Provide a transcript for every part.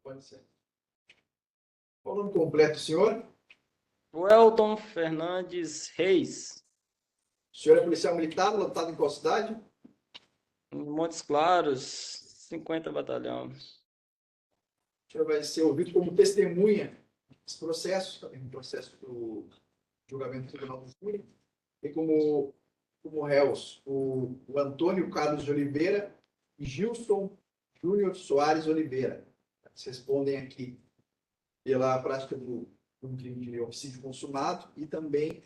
Pode ser. Qual o nome completo, senhor? Welton Fernandes Reis, O senhor é policial militar, lotado em qual cidade? em Montes Claros, 50 batalhão. O senhor vai ser ouvido como testemunha desse processo, também um processo do julgamento do Tribunal do Júri, e como réus o Antônio Carlos de Oliveira e Gilson Júnior Soares Oliveira. Eles respondem aqui pela prática do crime de homicídio consumado e também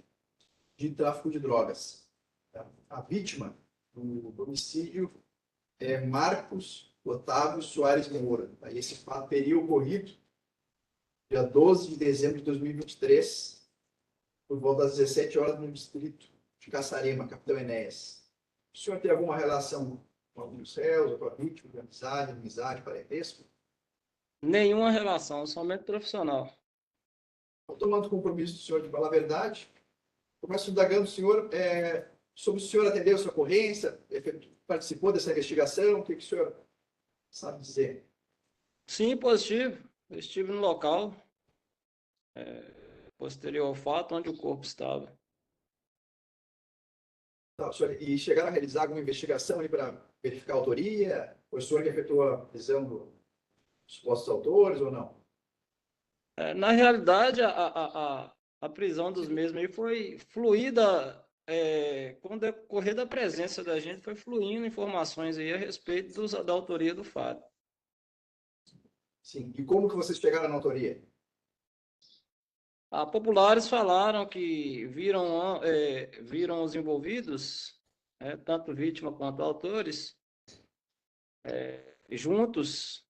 de tráfico de drogas. A vítima do homicídio é Marcos Otávio Soares Moura. Esse fato teria ocorrido dia 12 de dezembro de 2023, por volta das 17 horas, no distrito de Caçarema, Capitão Enéas. O senhor tem alguma relação com alguns réus, ou com a vítima, de amizade, parentesco? Nenhuma relação, somente profissional. Estou tomando o compromisso do senhor de falar a verdade. Começo indagando o senhor sobre o senhor atendeu a sua ocorrência, participou dessa investigação, o que o senhor sabe dizer? Sim, positivo. Eu estive no local, posterior ao fato, onde o corpo estava. Tá, senhor, e chegaram a realizar alguma investigação para verificar a autoria? Foi o senhor que efetuou a prisão dos supostos autores ou não? Na realidade, a prisão dos mesmos aí foi fluída, com o decorrer da presença da gente, foi fluindo informações aí a respeito da autoria do fato. Sim. E como que vocês chegaram na autoria? Populares falaram que viram os envolvidos, tanto vítima quanto autores, juntos,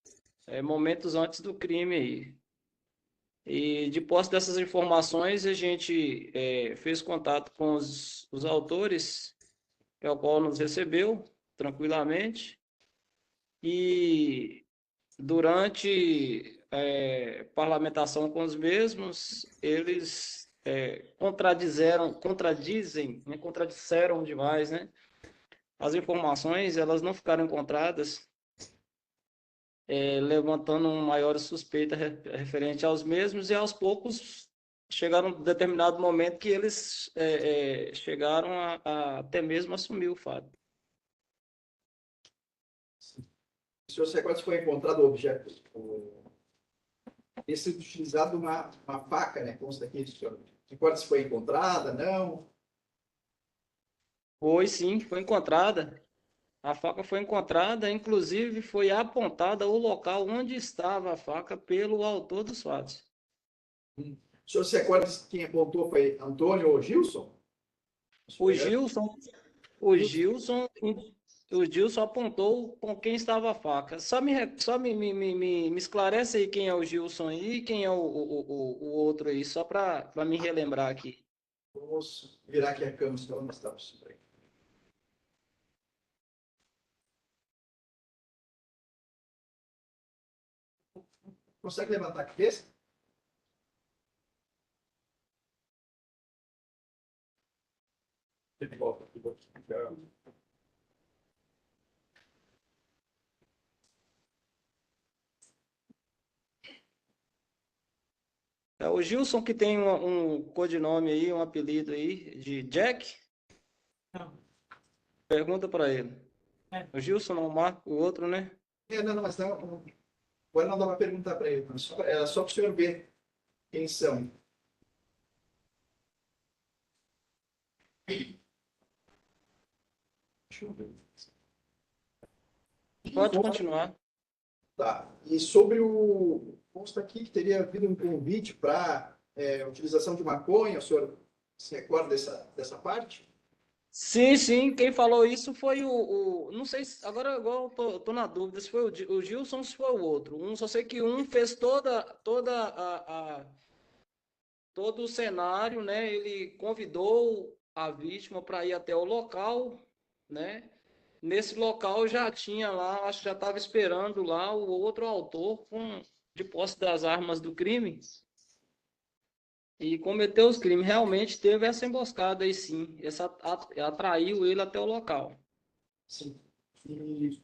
momentos antes do crime aí. E de posse dessas informações, a gente fez contato com os autores, que é o qual nos recebeu tranquilamente, e durante parlamentação com os mesmos, eles contradisseram demais, né? As informações, elas não ficaram encontradas, levantando maior suspeita referente aos mesmos, e aos poucos chegaram a um determinado momento que eles chegaram a até mesmo assumir o fato. O senhor se recorda se foi encontrado o objeto? Esse utilizado uma faca, né? Consta aqui, senhor. Se recorda se foi encontrada, não? Foi sim, foi encontrada. A faca foi encontrada, inclusive foi apontada o local onde estava a faca pelo autor dos fatos. O senhor se recorda se quem apontou foi Antônio ou Gilson? O Gilson, o Gilson, o Gilson apontou com quem estava a faca. Só me esclarece aí quem é o Gilson aí e quem é o outro aí, só para me relembrar aqui. Vamos virar aqui a câmera, senão não estamos. Consegue levantar a cabeça? De volta aqui. É o Gilson que tem um codinome aí, um apelido aí de Jack? Não. Pergunta para ele. O Gilson não marca o outro, né? Não, mas não, agora não dá para perguntar para ele. Era só para o senhor ver quem são. Deixa eu ver. Pode continuar. Tá. E sobre o. Consta aqui que teria havido um convite para utilização de maconha. O senhor se recorda dessa parte? Sim, sim, quem falou isso foi não sei, agora igual eu tô na dúvida se foi o Gilson ou se foi o outro. Só sei que um fez todo o cenário, né? Ele convidou a vítima para ir até o local, né? Nesse local já tinha lá, acho que já estava esperando lá o outro autor de posse das armas do crime e cometeu os crimes. Realmente teve essa emboscada aí, sim. Atraiu ele até o local. Sim. E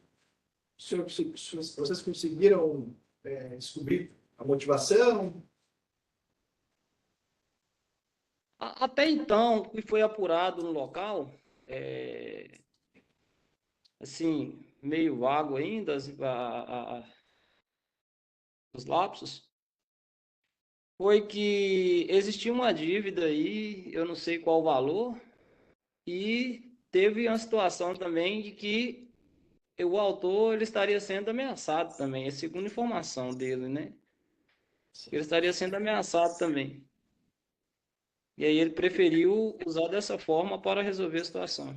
vocês conseguiram descobrir a motivação? Até então, o que foi apurado no local, assim, meio vago ainda, os lapsos, foi que existia uma dívida aí, eu não sei qual o valor, e teve uma situação também de que o autor ele estaria sendo ameaçado também, é segundo informação dele, né? Ele estaria sendo ameaçado também. E aí ele preferiu usar dessa forma para resolver a situação.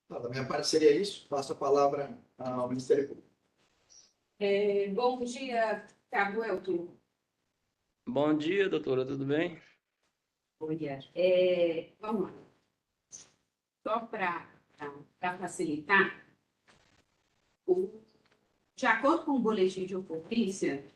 Da minha parte seria isso. Passo a palavra ao Ministério Público. Bom dia, Cabo Elton. Bom dia, doutora, tudo bem? Bom dia. Vamos lá. Só para facilitar, de acordo com o boletim de ocorrência,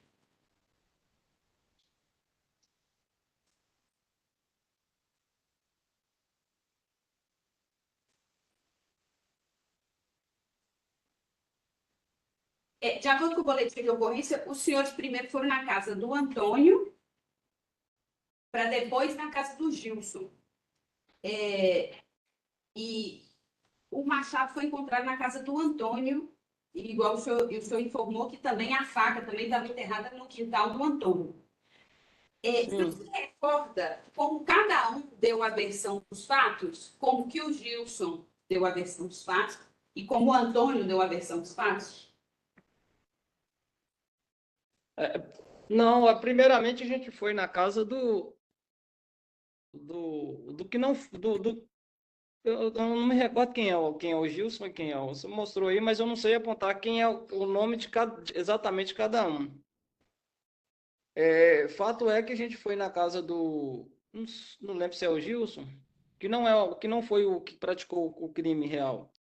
os senhores primeiro foram na casa do Antônio, para depois na casa do Gilson. E o machado foi encontrado na casa do Antônio, e igual o senhor informou que também a faca também estava enterrada no quintal do Antônio. Você se recorda como cada um deu a versão dos fatos? Como que o Gilson deu a versão dos fatos e como o Antônio deu a versão dos fatos? Não, primeiramente a gente foi na casa do que não eu não me recordo quem é o Gilson e quem é o. Você mostrou aí, mas eu não sei apontar quem é o nome de exatamente cada um. Fato é que a gente foi na casa do, não lembro se é o Gilson, que não foi o que praticou o crime real.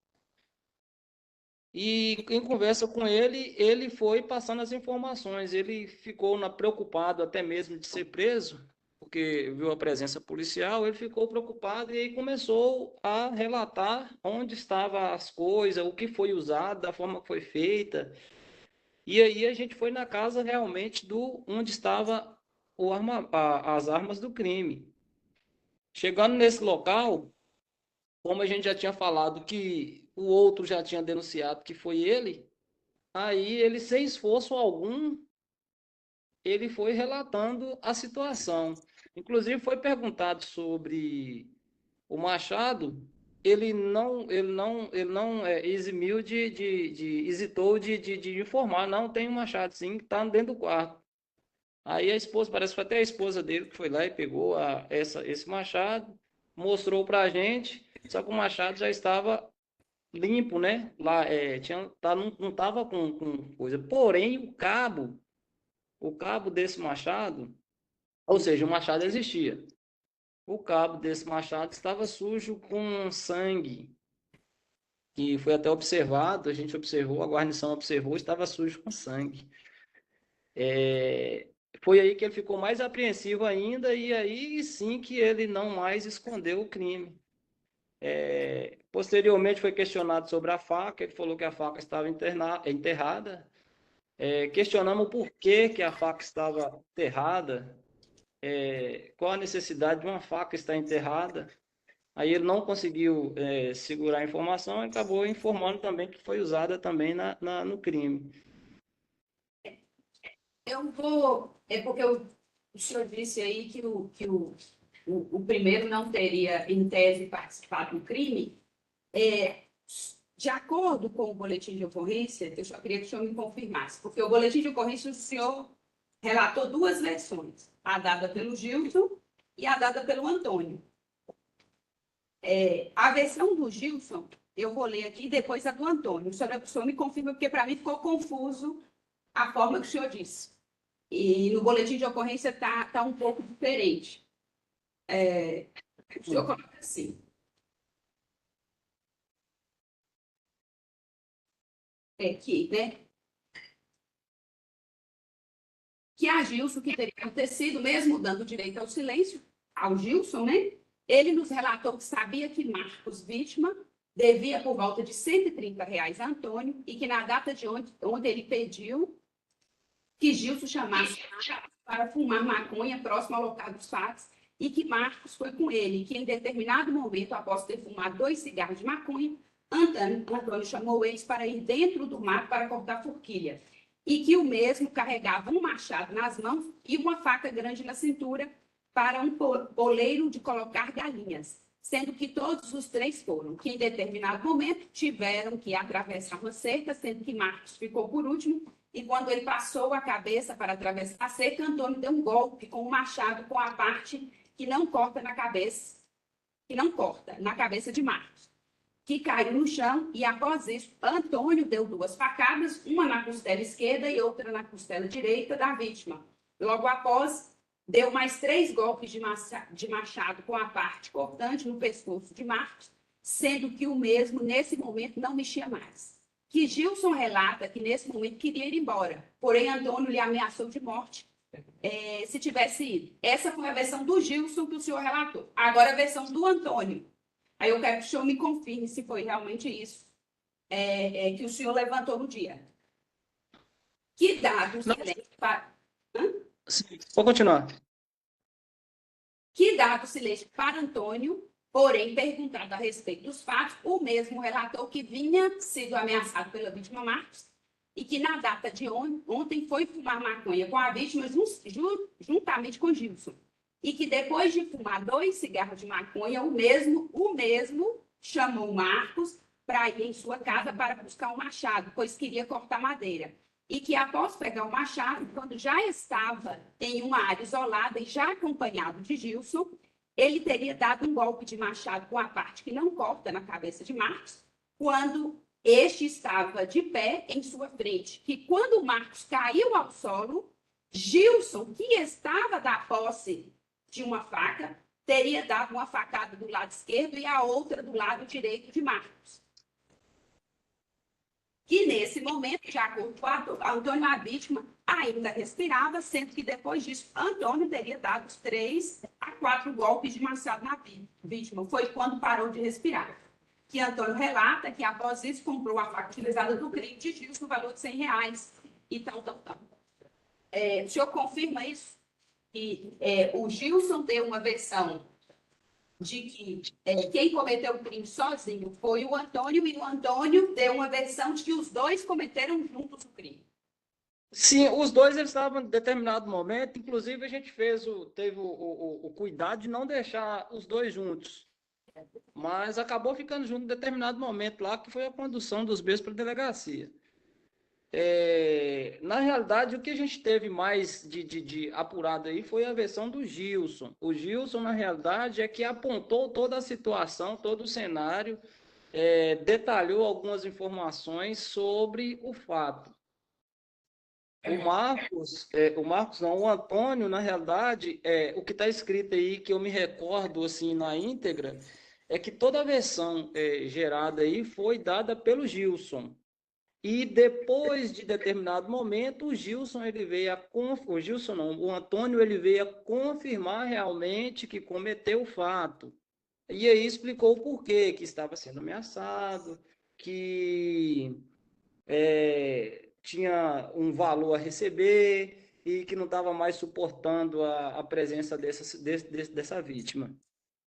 E em conversa com ele, ele foi passando as informações. Ele ficou preocupado até mesmo de ser preso, porque viu a presença policial. Ele ficou preocupado e aí começou a relatar onde estavam as coisas, o que foi usado, da forma que foi feita. E aí a gente foi na casa realmente do onde estava as armas do crime. Chegando nesse local, como a gente já tinha falado que o outro já tinha denunciado que foi ele, aí ele, sem esforço algum, ele foi relatando a situação. Inclusive foi perguntado sobre o Machado, ele não eximiu hesitou de informar, não, tem um Machado sim, que está dentro do quarto. Aí a esposa, parece que foi até a esposa dele que foi lá e pegou esse machado, mostrou pra gente, só que o machado já estava limpo, né? Lá, não estava com coisa. Porém, o cabo desse machado, ou seja, o machado existia. O cabo desse machado estava sujo com sangue, que foi até observado, a gente observou, a guarnição observou, estava sujo com sangue. Foi aí que ele ficou mais apreensivo ainda, e aí sim que ele não mais escondeu o crime. Posteriormente foi questionado sobre a faca, ele falou que a faca estava enterrada. Questionamos o porquê que a faca estava enterrada, qual a necessidade de uma faca estar enterrada. Aí ele não conseguiu segurar a informação e acabou informando também que foi usada também no crime. Porque o senhor disse aí que o primeiro não teria, em tese, participado do crime. De acordo com o boletim de ocorrência, eu só queria que o senhor me confirmasse, porque o boletim de ocorrência, o senhor relatou duas versões, a dada pelo Gilson e a dada pelo Antônio. A versão do Gilson, eu vou ler aqui, depois a do Antônio. O senhor me confirma, porque para mim ficou confuso a forma que o senhor disse. E no boletim de ocorrência está um pouco diferente. O senhor coloca assim. Que a Gilson, que teria acontecido, mesmo dando direito ao silêncio, ao Gilson, né? Ele nos relatou que sabia que Marcos, vítima, devia por volta de R$ 130 a Antônio e que na data de onde ele pediu que Gilson chamasse para fumar maconha próximo ao local dos fatos e que Marcos foi com ele, que em determinado momento, após ter fumado 2 cigarros de maconha, Antônio chamou eles para ir dentro do mato para cortar forquilha e que o mesmo carregava um machado nas mãos e uma faca grande na cintura para um poleiro de colocar galinhas, sendo que todos os 3 foram, que em determinado momento tiveram que atravessar uma cerca, sendo que Marcos ficou por último, e quando ele passou a cabeça para atravessar a cerca, Antônio deu um golpe com o machado com a parte que não corta na cabeça, de Marcos, que caiu no chão, e após isso, Antônio deu 2 facadas, uma na costela esquerda e outra na costela direita da vítima. Logo após, deu mais 3 golpes de machado com a parte cortante no pescoço de Marcos, sendo que o mesmo, nesse momento, não mexia mais. Que Gilson relata que, nesse momento, queria ir embora, porém, Antônio lhe ameaçou de morte se tivesse ido. Essa foi a versão do Gilson que o senhor relatou. Agora, a versão do Antônio. Aí eu quero que o senhor me confirme se foi realmente isso que o senhor levantou no dia. Que dados Sim, vou continuar. Que dado silêncio para Antônio, porém, perguntado a respeito dos fatos, o mesmo relatou que vinha sido ameaçado pela vítima Marcos e que na data de ontem foi fumar maconha com a vítima juntamente com Gilson. E que depois de fumar 2 cigarros de maconha, o mesmo chamou Marcos para ir em sua casa para buscar um machado, pois queria cortar madeira. E que após pegar o machado, quando já estava em uma área isolada e já acompanhado de Gilson, ele teria dado um golpe de machado com a parte que não corta na cabeça de Marcos, quando este estava de pé em sua frente, que quando Marcos caiu ao solo, Gilson, que estava da posse de uma faca, teria dado uma facada do lado esquerdo e a outra do lado direito de Marcos. Que nesse momento, de acordo com Antônio, a vítima ainda respirava, sendo que depois disso, Antônio teria dado os 3 a 4 golpes de machado na vítima. Foi quando parou de respirar. Que Antônio relata que após isso comprou a faca utilizada do crime de Gilson no valor de R$ 100 e tal. O senhor confirma isso? Que o Gilson deu uma versão de que quem cometeu o crime sozinho foi o Antônio, e o Antônio deu uma versão de que os 2 cometeram juntos o crime. Sim, os 2 eles estavam em determinado momento, inclusive a gente teve o cuidado de não deixar os 2 juntos, mas acabou ficando junto em determinado momento lá, que foi a condução dos mesmos para a delegacia. Na realidade, o que a gente teve mais de apurado aí foi a versão do Gilson. O Gilson, na realidade, é que apontou toda a situação, todo o cenário, detalhou algumas informações sobre o fato. O Antônio, na realidade, o que está escrito aí, que eu me recordo assim na íntegra, é que toda a versão gerada aí foi dada pelo Gilson. E depois de determinado momento, o Antônio ele veio a confirmar realmente que cometeu o fato. E aí explicou o porquê, que estava sendo ameaçado, que tinha um valor a receber e que não estava mais suportando a presença dessa vítima.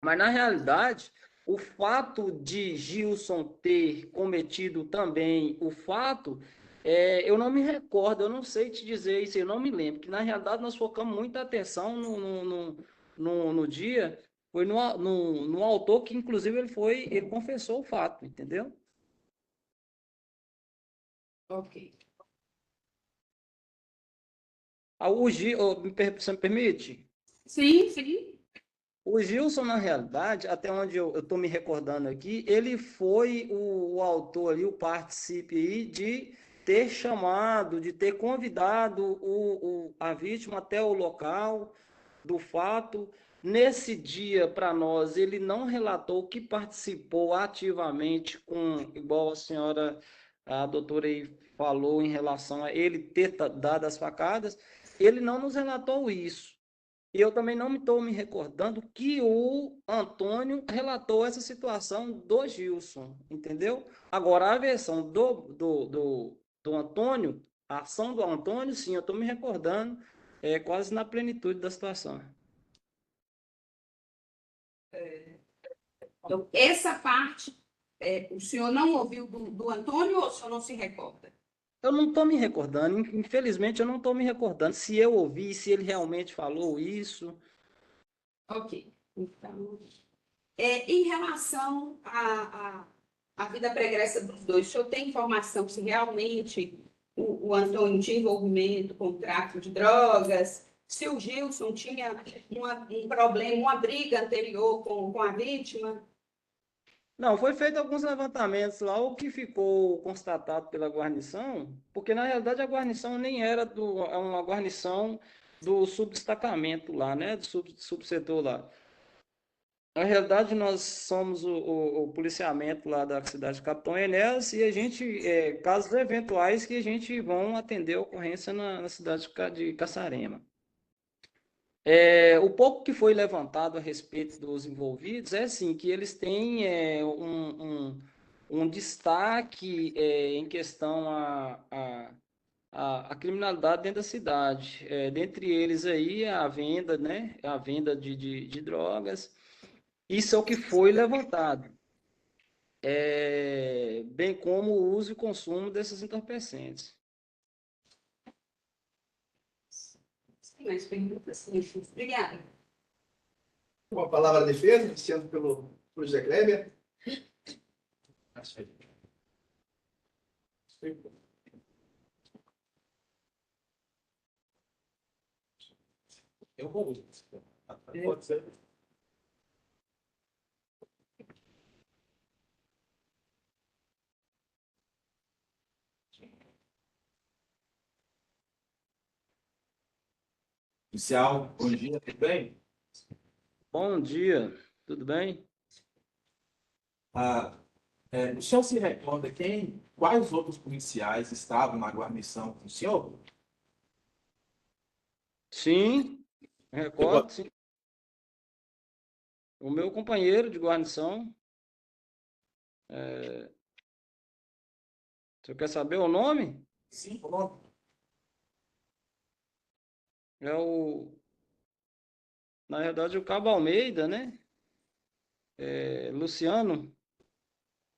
Mas, na realidade, o fato de Gilson ter cometido também o fato, eu não me recordo, eu não sei te dizer isso, eu não me lembro, que na realidade nós focamos muita atenção no dia, foi no autor que, inclusive, ele confessou o fato, entendeu? Ok. Você me permite? Sim, sim. O Gilson, na realidade, até onde eu estou me recordando aqui, ele foi o autor ali, o participe aí, de ter chamado, de ter convidado a vítima até o local do fato. Nesse dia, para nós, ele não relatou que participou ativamente igual a doutora aí falou em relação a ele ter dado as facadas, ele não nos relatou isso. E eu também não estou me recordando que o Antônio relatou essa situação do Gilson, entendeu? Agora, a versão do Antônio, a ação do Antônio, sim, eu estou me recordando, quase na plenitude da situação. Então, essa parte, o senhor não ouviu do Antônio ou o senhor não se recorda? Eu não estou me recordando, infelizmente eu não estou me recordando se eu ouvi, se ele realmente falou isso. Ok. Então, em relação à vida pregressa dos dois, o senhor tem informação se realmente o Antônio tinha envolvimento com o tráfico de drogas, se o Gilson tinha um problema, uma briga anterior com a vítima? Não, foi feito alguns levantamentos lá, o que ficou constatado pela guarnição, porque na realidade a guarnição nem era é uma guarnição do subdestacamento lá, né, do subsetor lá. Na realidade nós somos o policiamento lá da cidade de Capitão Enéas e a gente, casos eventuais que a gente vão atender a ocorrência na cidade de Caçarema. O pouco que foi levantado a respeito dos envolvidos é assim, que eles têm um destaque em questão a criminalidade dentro da cidade. Dentre eles aí a venda, né? A venda de drogas. Isso é o que foi levantado. Bem como o uso e consumo desses entorpecentes. Tem mais perguntas? Sim, obrigada. Com a palavra de defesa, iniciando pelo José Kleber. Eu vou. Pode ser. Oficial, bom dia, tudo bem? Bom dia, tudo bem? O senhor se recorda quais outros policiais estavam na guarnição com o senhor? Sim, recordo, sim. O meu companheiro de guarnição, você quer saber o nome? Sim, pronto. Na verdade, o Cabo Almeida, né? Luciano,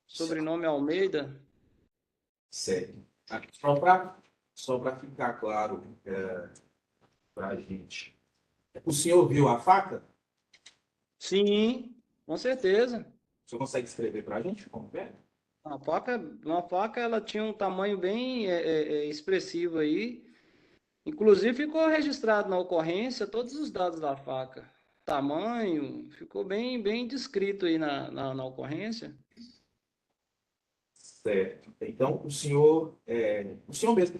sobrenome Almeida. Certo. Só para ficar claro para a gente. O senhor viu a faca? Sim, com certeza. O senhor consegue escrever para a gente? Como é? Uma faca, ela tinha um tamanho bem expressivo aí. Inclusive, ficou registrado na ocorrência todos os dados da faca. Tamanho, ficou bem descrito aí na ocorrência. Certo. Então, o senhor mesmo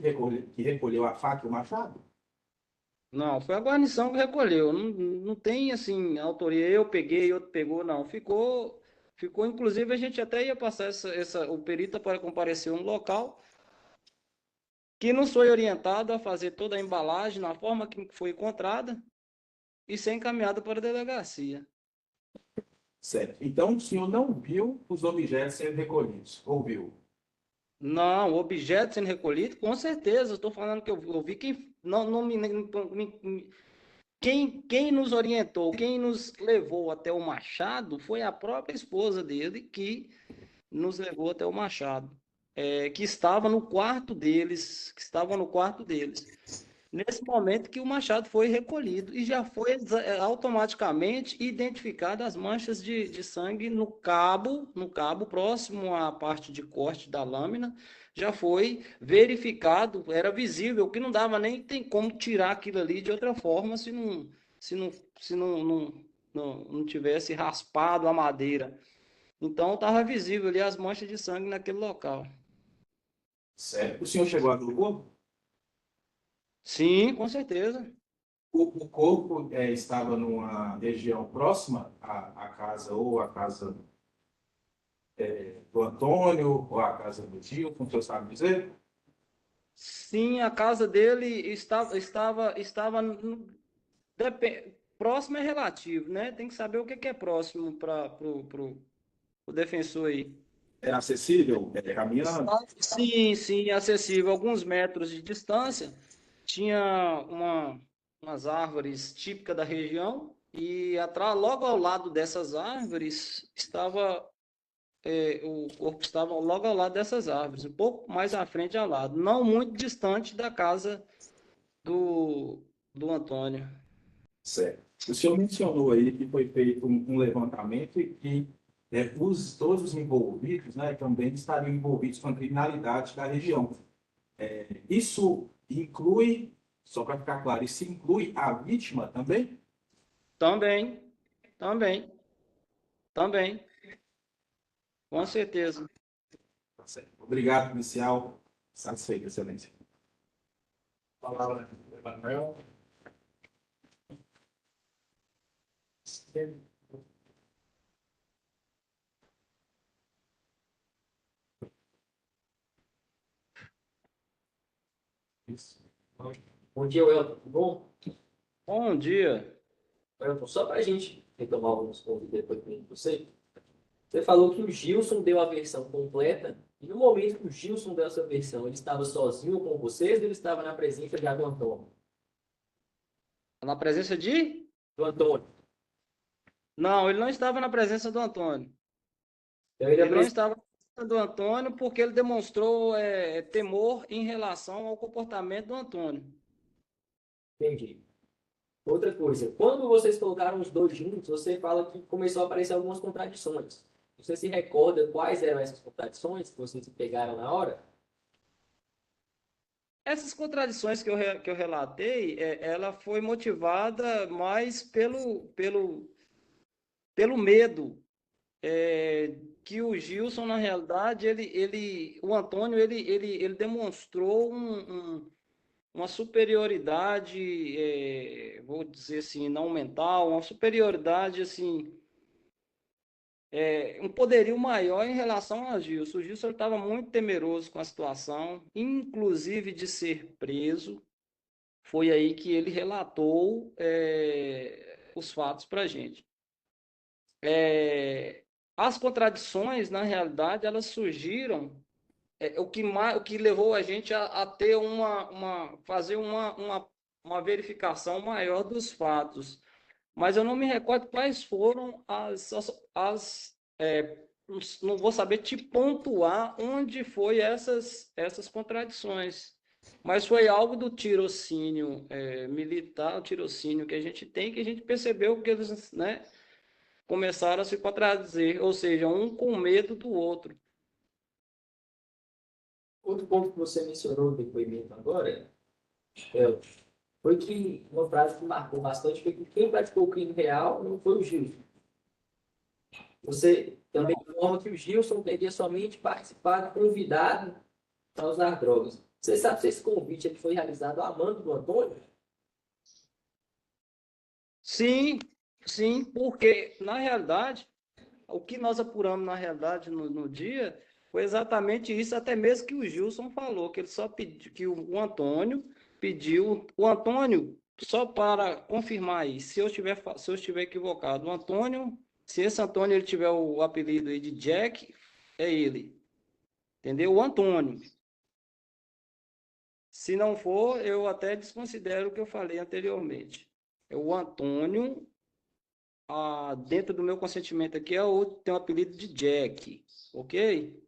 que recolheu a faca e o machado? Não, foi a guarnição que recolheu. Não tem assim, autoria, eu peguei, outro pegou, não. Inclusive a gente até ia passar o perito para comparecer no local, que nos foi orientado a fazer toda a embalagem na forma que foi encontrada e ser encaminhada para a delegacia. Certo. Então, o senhor não viu os objetos sendo recolhidos, ou viu? Não, objeto sendo recolhido, com certeza. Estou falando que eu vi quem não quem nos orientou, quem nos levou até o Machado foi a própria esposa dele que nos levou até o Machado, que estava no quarto deles, Nesse momento que o machado foi recolhido e já foi automaticamente identificado as manchas de sangue no cabo próximo à parte de corte da lâmina, já foi verificado, era visível, que não dava nem tem como tirar aquilo ali de outra forma se não, se não tivesse raspado a madeira. Então estava visível ali as manchas de sangue naquele local. Certo. O senhor chegou a ver o corpo? Sim, com certeza. O corpo estava numa região próxima à casa, ou à casa do Antônio, ou à casa do tio, como o senhor sabe dizer? Sim, a casa dele estava próximo é relativo, né? Tem que saber o que que é próximo para o defensor aí. Era acessível, caminhando? Sim, sim, acessível. Alguns metros de distância, tinha umas árvores típicas da região e atrás, logo ao lado dessas árvores, o corpo estava logo ao lado dessas árvores, um pouco mais à frente ao lado, não muito distante da casa do Antônio. Certo. O senhor mencionou aí que foi feito um levantamento e que todos os envolvidos, né, também estariam envolvidos com a criminalidade da região. Isso inclui, só para ficar claro, isso inclui a vítima também? Também, também, também, com certeza. Tá certo. Obrigado, policial. Satisfeito, excelência. Palavra, Emanuel. Isso. Bom dia, Welton. Tudo bom? Bom dia. Welton, só para a gente retomar alguns pontos depois de você. Você falou que o Gilson deu a versão completa. E no momento que o Gilson deu essa versão, ele estava sozinho com vocês ou ele estava na presença de do Antônio? Na presença de? Do Antônio. Não, ele não estava na presença do Antônio. Então ele Ele não apresentou. estava na presença do Antônio porque ele demonstrou temor em relação ao comportamento do Antônio. Entendi. Outra coisa, quando vocês colocaram os dois juntos, você fala que começou a aparecer algumas contradições. Você se recorda quais eram essas contradições que vocês pegaram na hora? Essas contradições que eu relatei, ela foi motivada mais pelo medo que o Gilson, na realidade, o Antônio, ele demonstrou uma superioridade, vou dizer assim, não mental, uma superioridade, assim, um poderio maior em relação a Gilson. O Gilson estava muito temeroso com a situação, inclusive de ser preso. Foi aí que ele relatou os fatos para a gente. As contradições, na realidade, elas surgiram, o que levou a gente a ter fazer uma verificação maior dos fatos. Mas eu não me recordo quais foram não vou saber te pontuar onde foi essas contradições. Mas foi algo do tirocínio militar, o tirocínio que a gente tem, que a gente percebeu que eles, né, começaram a se contradizer, ou seja, um com medo do outro. Outro ponto que você mencionou no depoimento agora, é, foi que uma frase que marcou bastante foi que quem praticou o crime real não foi o Gilson. Você também informa que o Gilson teria somente participado, convidado a usar drogas. Você sabe se esse convite ele foi realizado a mando do Antônio? Sim, sim, porque, na realidade, o que nós apuramos, na realidade, no dia, foi exatamente isso, até mesmo que o Gilson falou, que ele só pediu, que o Antônio pediu, o Antônio, só para confirmar aí, se eu estiver equivocado, o Antônio, se esse Antônio ele tiver o apelido aí de Jack, é ele, entendeu? O Antônio. Se não for, eu até desconsidero o que eu falei anteriormente. É o Antônio, dentro do meu consentimento aqui, tem o apelido de Jack, ok?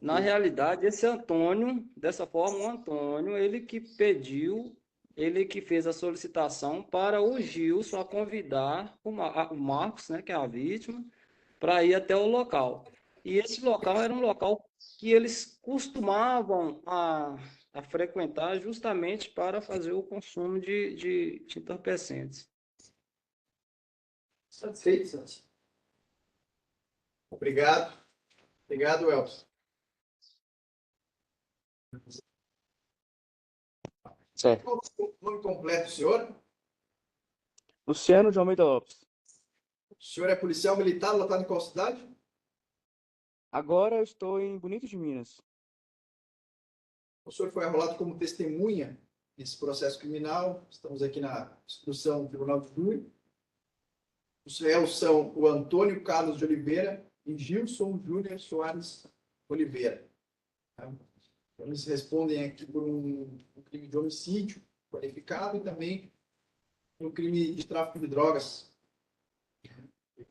Na realidade, esse Antônio, dessa forma, o Antônio, ele que pediu, ele que fez a solicitação para o Gilson a convidar o Marcos, né, que é a vítima, para ir até o local. E esse local era um local que eles costumavam a frequentar justamente para fazer o consumo de entorpecentes. Satisfeito, Santos? Obrigado. Obrigado, Elton. Certo. Qual o nome completo do senhor? Luciano de Almeida Lopes. O senhor é policial militar, lotado em qual cidade? Agora eu estou em Bonito de Minas. O senhor foi arrolado como testemunha nesse processo criminal. Estamos aqui na instrução do Tribunal de Júri. Os réus são o Antônio Carlos de Oliveira e Gilson Júnior Soares Oliveira. Então, eles respondem aqui por um crime de homicídio qualificado e também um crime de tráfico de drogas,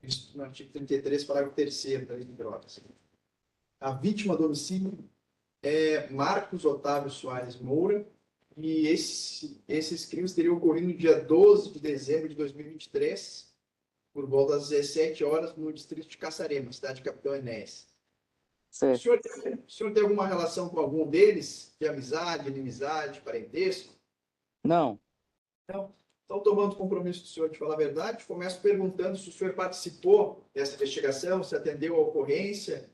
isso no artigo 33, parágrafo 3º da Lei de Drogas. A vítima do homicídio é Marcos Otávio Soares Moura, e esses crimes teriam ocorrido no dia 12 de dezembro de 2023, por volta das 17 horas, no distrito de Caçarema, cidade de Capitão Enéas. O Certo. senhor tem alguma relação com algum deles? De amizade, inimizade, parentesco? Não. Então, tomando o compromisso do senhor de falar a verdade, começo perguntando se o senhor participou dessa investigação, se atendeu à ocorrência,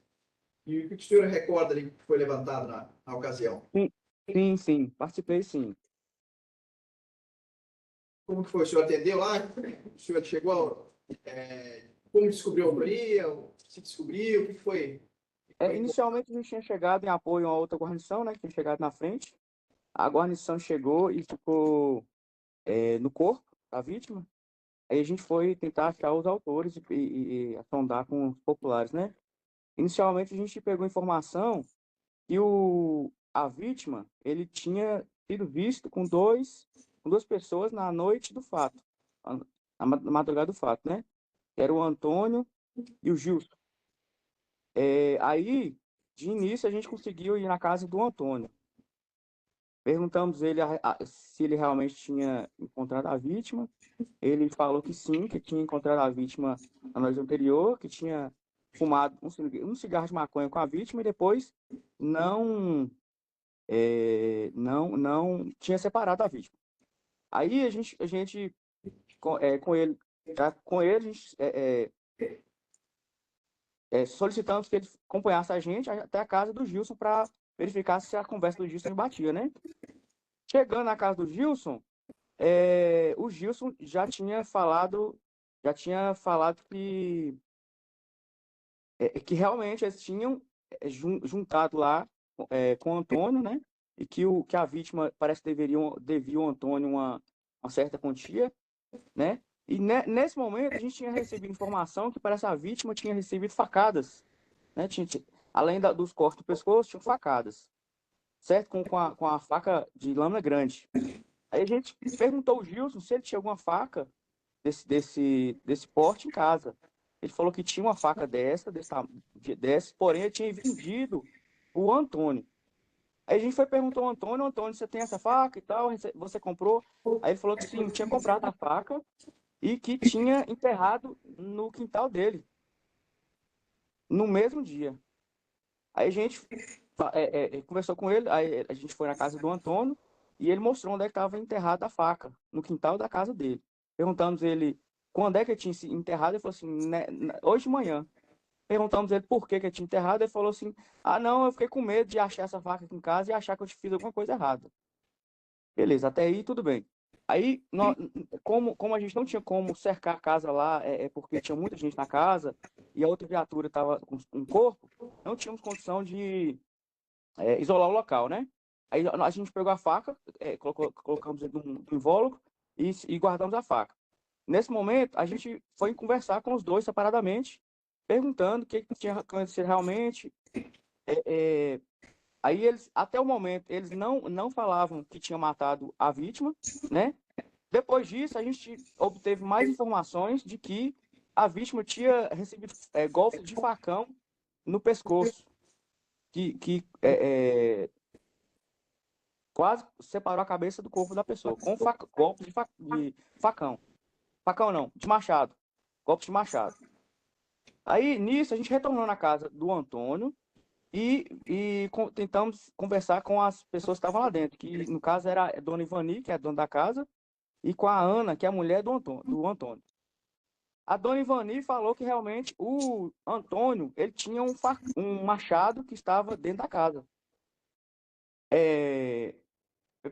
e o que o senhor recorda ali que foi levantado na ocasião? Sim. Participei, sim. Como que foi? O senhor atendeu lá? O senhor chegou? Como descobriu a autoria? Se descobriu? O que foi? Inicialmente, a gente tinha chegado em apoio a outra guarnição, né? Que tinha chegado na frente. A guarnição chegou e ficou no corpo da vítima. Aí a gente foi tentar achar os autores e sondar com os populares, né? Inicialmente, a gente pegou informação que a vítima, ele tinha sido visto com duas pessoas na noite do fato, na madrugada do fato, né? Era o Antônio e o Gilson. Aí, de início, a gente conseguiu ir na casa do Antônio. Perguntamos ele se ele realmente tinha encontrado a vítima. Ele falou que sim, que tinha encontrado a vítima na noite anterior, que tinha fumado um cigarro de maconha com a vítima e depois não tinha separado a vítima. Aí a gente com ele, a gente solicitamos que ele acompanhasse a gente até a casa do Gilson para verificar se a conversa do Gilson batia, né? Chegando na casa do Gilson, o Gilson já tinha falado que realmente eles tinham juntado lá com o Antônio, né? E que a vítima parece que devia ao Antônio uma certa quantia, né? E nesse momento a gente tinha recebido informação que parece que a vítima tinha recebido facadas, né? Além dos cortes do pescoço, tinham facadas, certo? Com a faca de lâmina grande. Aí a gente perguntou ao Gilson se ele tinha alguma faca desse porte em casa. Ele falou que tinha uma faca dessa, porém ele tinha vendido o Antônio. Aí a gente perguntou ao Antônio, você tem essa faca e tal? Você comprou? Aí ele falou que sim, tinha comprado a faca e que tinha enterrado no quintal dele, no mesmo dia. Aí a gente conversou com ele, aí a gente foi na casa do Antônio e ele mostrou onde é que estava enterrada a faca, no quintal da casa dele. Perguntamos ele quando é que ele tinha se enterrado, ele falou assim, hoje de manhã. Perguntamos ele por que ele tinha enterrado, ele falou assim, não, eu fiquei com medo de achar essa faca aqui em casa e achar que eu fiz alguma coisa errada. Beleza, até aí tudo bem. Aí, como a gente não tinha como cercar a casa lá, porque tinha muita gente na casa e a outra viatura estava com um corpo, não tínhamos condição de isolar o local, né? Aí a gente pegou a faca, colocamos ele num invólucro e guardamos a faca. Nesse momento, a gente foi conversar com os dois separadamente, perguntando o que tinha acontecido realmente. Aí eles, até o momento, eles não falavam que tinha matado a vítima, né? Depois disso, a gente obteve mais informações de que a vítima tinha recebido golpes de facão no pescoço, que quase separou a cabeça do corpo da pessoa, com golpes de facão. Facão não, de machado. Golpes de machado. Aí, nisso, a gente retornou na casa do Antônio e tentamos conversar com as pessoas que estavam lá dentro, que no caso era a dona Ivani, que é a dona da casa, e com a Ana, que é a mulher do Antônio. A dona Ivani falou que realmente o Antônio, ele tinha um machado que estava dentro da casa.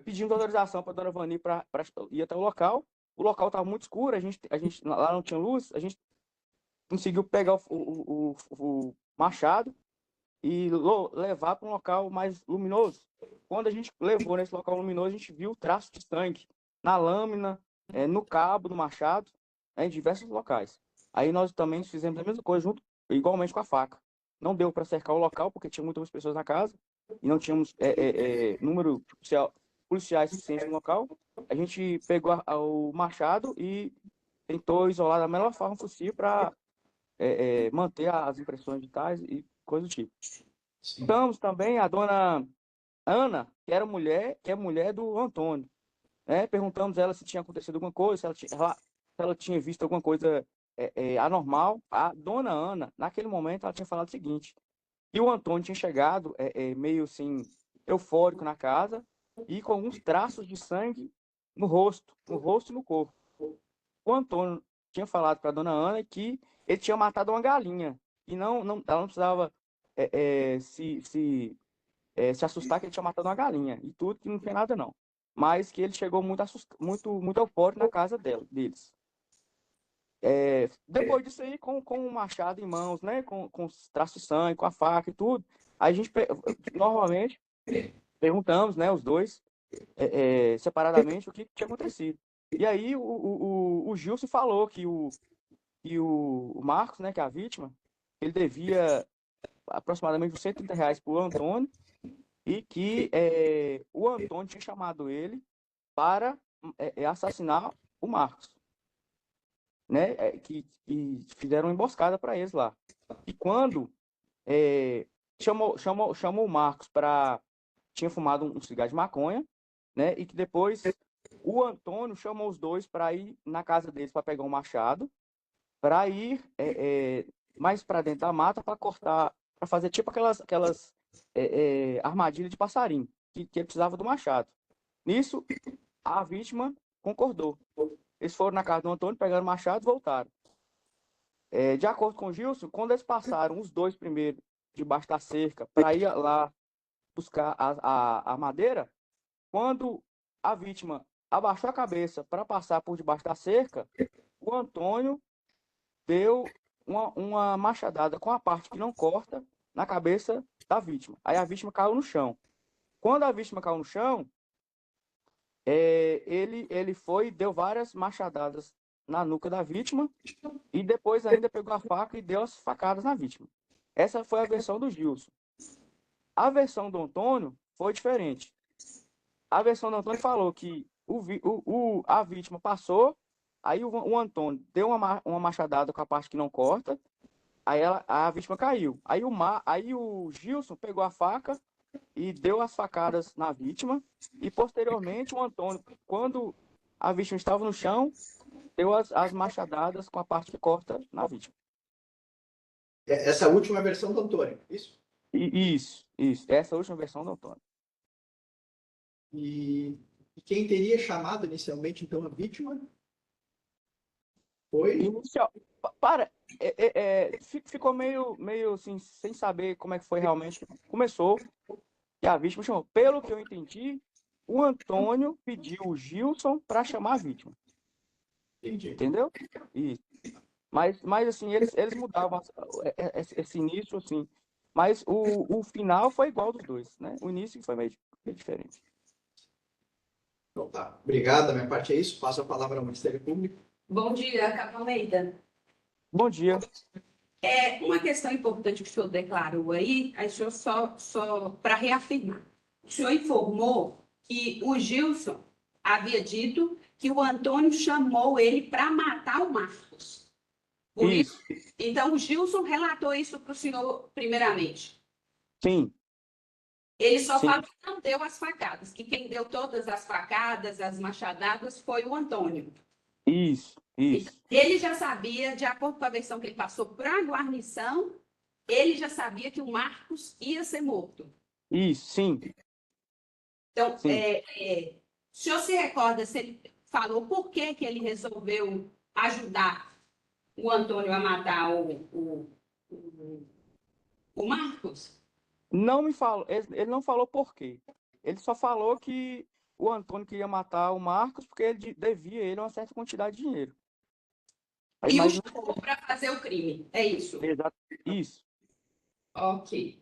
Pedimos autorização para a dona Ivani para ir até o local. O local estava muito escuro, a gente lá não tinha luz, a gente conseguiu pegar o machado e levar para um local mais luminoso. quando a gente levou nesse local luminoso, a gente viu traços de sangue na lâmina, no cabo do machado, em diversos locais. Aí nós também fizemos a mesma coisa, igualmente com a faca. Não deu para cercar o local, porque tinha muitas pessoas na casa, e não tínhamos número de policiais suficiente no local. A gente pegou o machado e tentou isolar da melhor forma possível para manter as impressões digitais e coisa do tipo. Sim. Estamos também a dona Ana, que é mulher do Antônio, né? Perguntamos a ela se tinha acontecido alguma coisa, se ela tinha visto alguma coisa anormal. A dona Ana, naquele momento, ela tinha falado o seguinte, que o Antônio tinha chegado meio assim, eufórico na casa e com alguns traços de sangue no rosto e no corpo. O Antônio tinha falado para a dona Ana que ele tinha matado uma galinha e ela não precisava se assustar que ele tinha matado uma galinha e tudo, que não tem nada não. Mas que ele chegou muito eufórico na casa deles. Depois disso aí, com o machado em mãos, né, com os traços de sangue, com a faca e tudo, a gente normalmente perguntamos, né, os dois, separadamente, o que tinha acontecido. E aí o Gilson falou que o Marcos, né, que é a vítima, ele devia aproximadamente uns R$ 130 para o Antônio e que o Antônio tinha chamado ele para assassinar o Marcos, né? Que fizeram uma emboscada para eles lá. E quando chamou o Marcos para... Tinha fumado um cigarro de maconha, né? E que depois o Antônio chamou os dois para ir na casa deles para pegar um machado, para ir mais para dentro da mata para cortar, para fazer tipo aquelas armadilhas de passarinho, que ele precisava do machado. Nisso, a vítima concordou. Eles foram na casa do Antônio, pegaram o machado e voltaram. De acordo com o Gilson, quando eles passaram os dois primeiro debaixo da cerca para ir lá buscar a madeira, quando a vítima abaixou a cabeça para passar por debaixo da cerca, o Antônio deu uma machadada com a parte que não corta na cabeça da vítima. Aí a vítima caiu no chão. Quando a vítima caiu no chão, ele foi e deu várias machadadas na nuca da vítima e depois ainda pegou a faca e deu as facadas na vítima. Essa foi a versão do Gilson. A versão do Antônio foi diferente. A versão do Antônio falou que a vítima passou, aí o Antônio deu uma machadada com a parte que não corta, aí a vítima caiu. Aí o Gilson pegou a faca e deu as facadas na vítima, e posteriormente o Antônio, quando a vítima estava no chão, deu as machadadas com a parte que corta na vítima. Essa última versão do Antônio, isso? Isso. Essa é a última versão do Antônio. E quem teria chamado inicialmente, então, a vítima foi... Ficou meio assim, sem saber como é que foi realmente. Começou, e a vítima chamou. Pelo que eu entendi, o Antônio pediu o Gilson para chamar a vítima. Entendi. Entendeu? Isso. Mas assim, eles mudavam esse início, assim. Mas o final foi igual dos dois, né? O início foi meio diferente. Então tá. Obrigado, da minha parte é isso. Passo a palavra ao Ministério Público. Bom dia, Cabo Almeida. Bom dia. Uma questão importante que o senhor declarou aí o senhor só para reafirmar. O senhor informou que o Gilson havia dito que o Antônio chamou ele para matar o Marcos. Por isso. Então, o Gilson relatou isso para o senhor primeiramente. Sim. Ele só falou que não deu as facadas, que quem deu todas as facadas, as machadadas, foi o Antônio. Isso. Ele já sabia, de acordo com a versão que ele passou para a guarnição, ele já sabia que o Marcos ia ser morto. Isso, sim. Então, sim. O senhor se recorda se ele falou por que ele resolveu ajudar o Antônio a matar o Marcos? Não me falou, ele não falou por quê. Ele só falou que o Antônio queria matar o Marcos porque ele devia ele uma certa quantidade de dinheiro. E o chamou para fazer o crime, é isso? Exato, isso. Ok.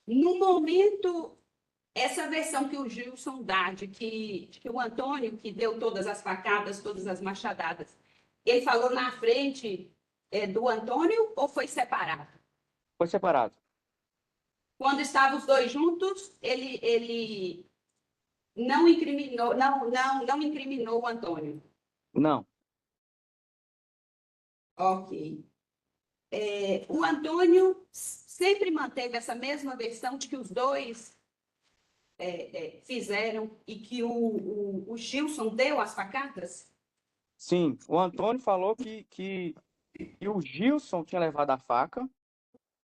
No momento, essa versão que o Gilson dá, de que o Antônio, que deu todas as facadas, todas as machadadas, ele falou na frente do Antônio ou foi separado? Foi separado. Quando estavam os dois juntos, ele não incriminou, não incriminou o Antônio. Não. Ok. O Antônio sempre manteve essa mesma versão de que os dois fizeram e que o Gilson deu as facadas? Sim, o Antônio falou que o Gilson tinha levado a faca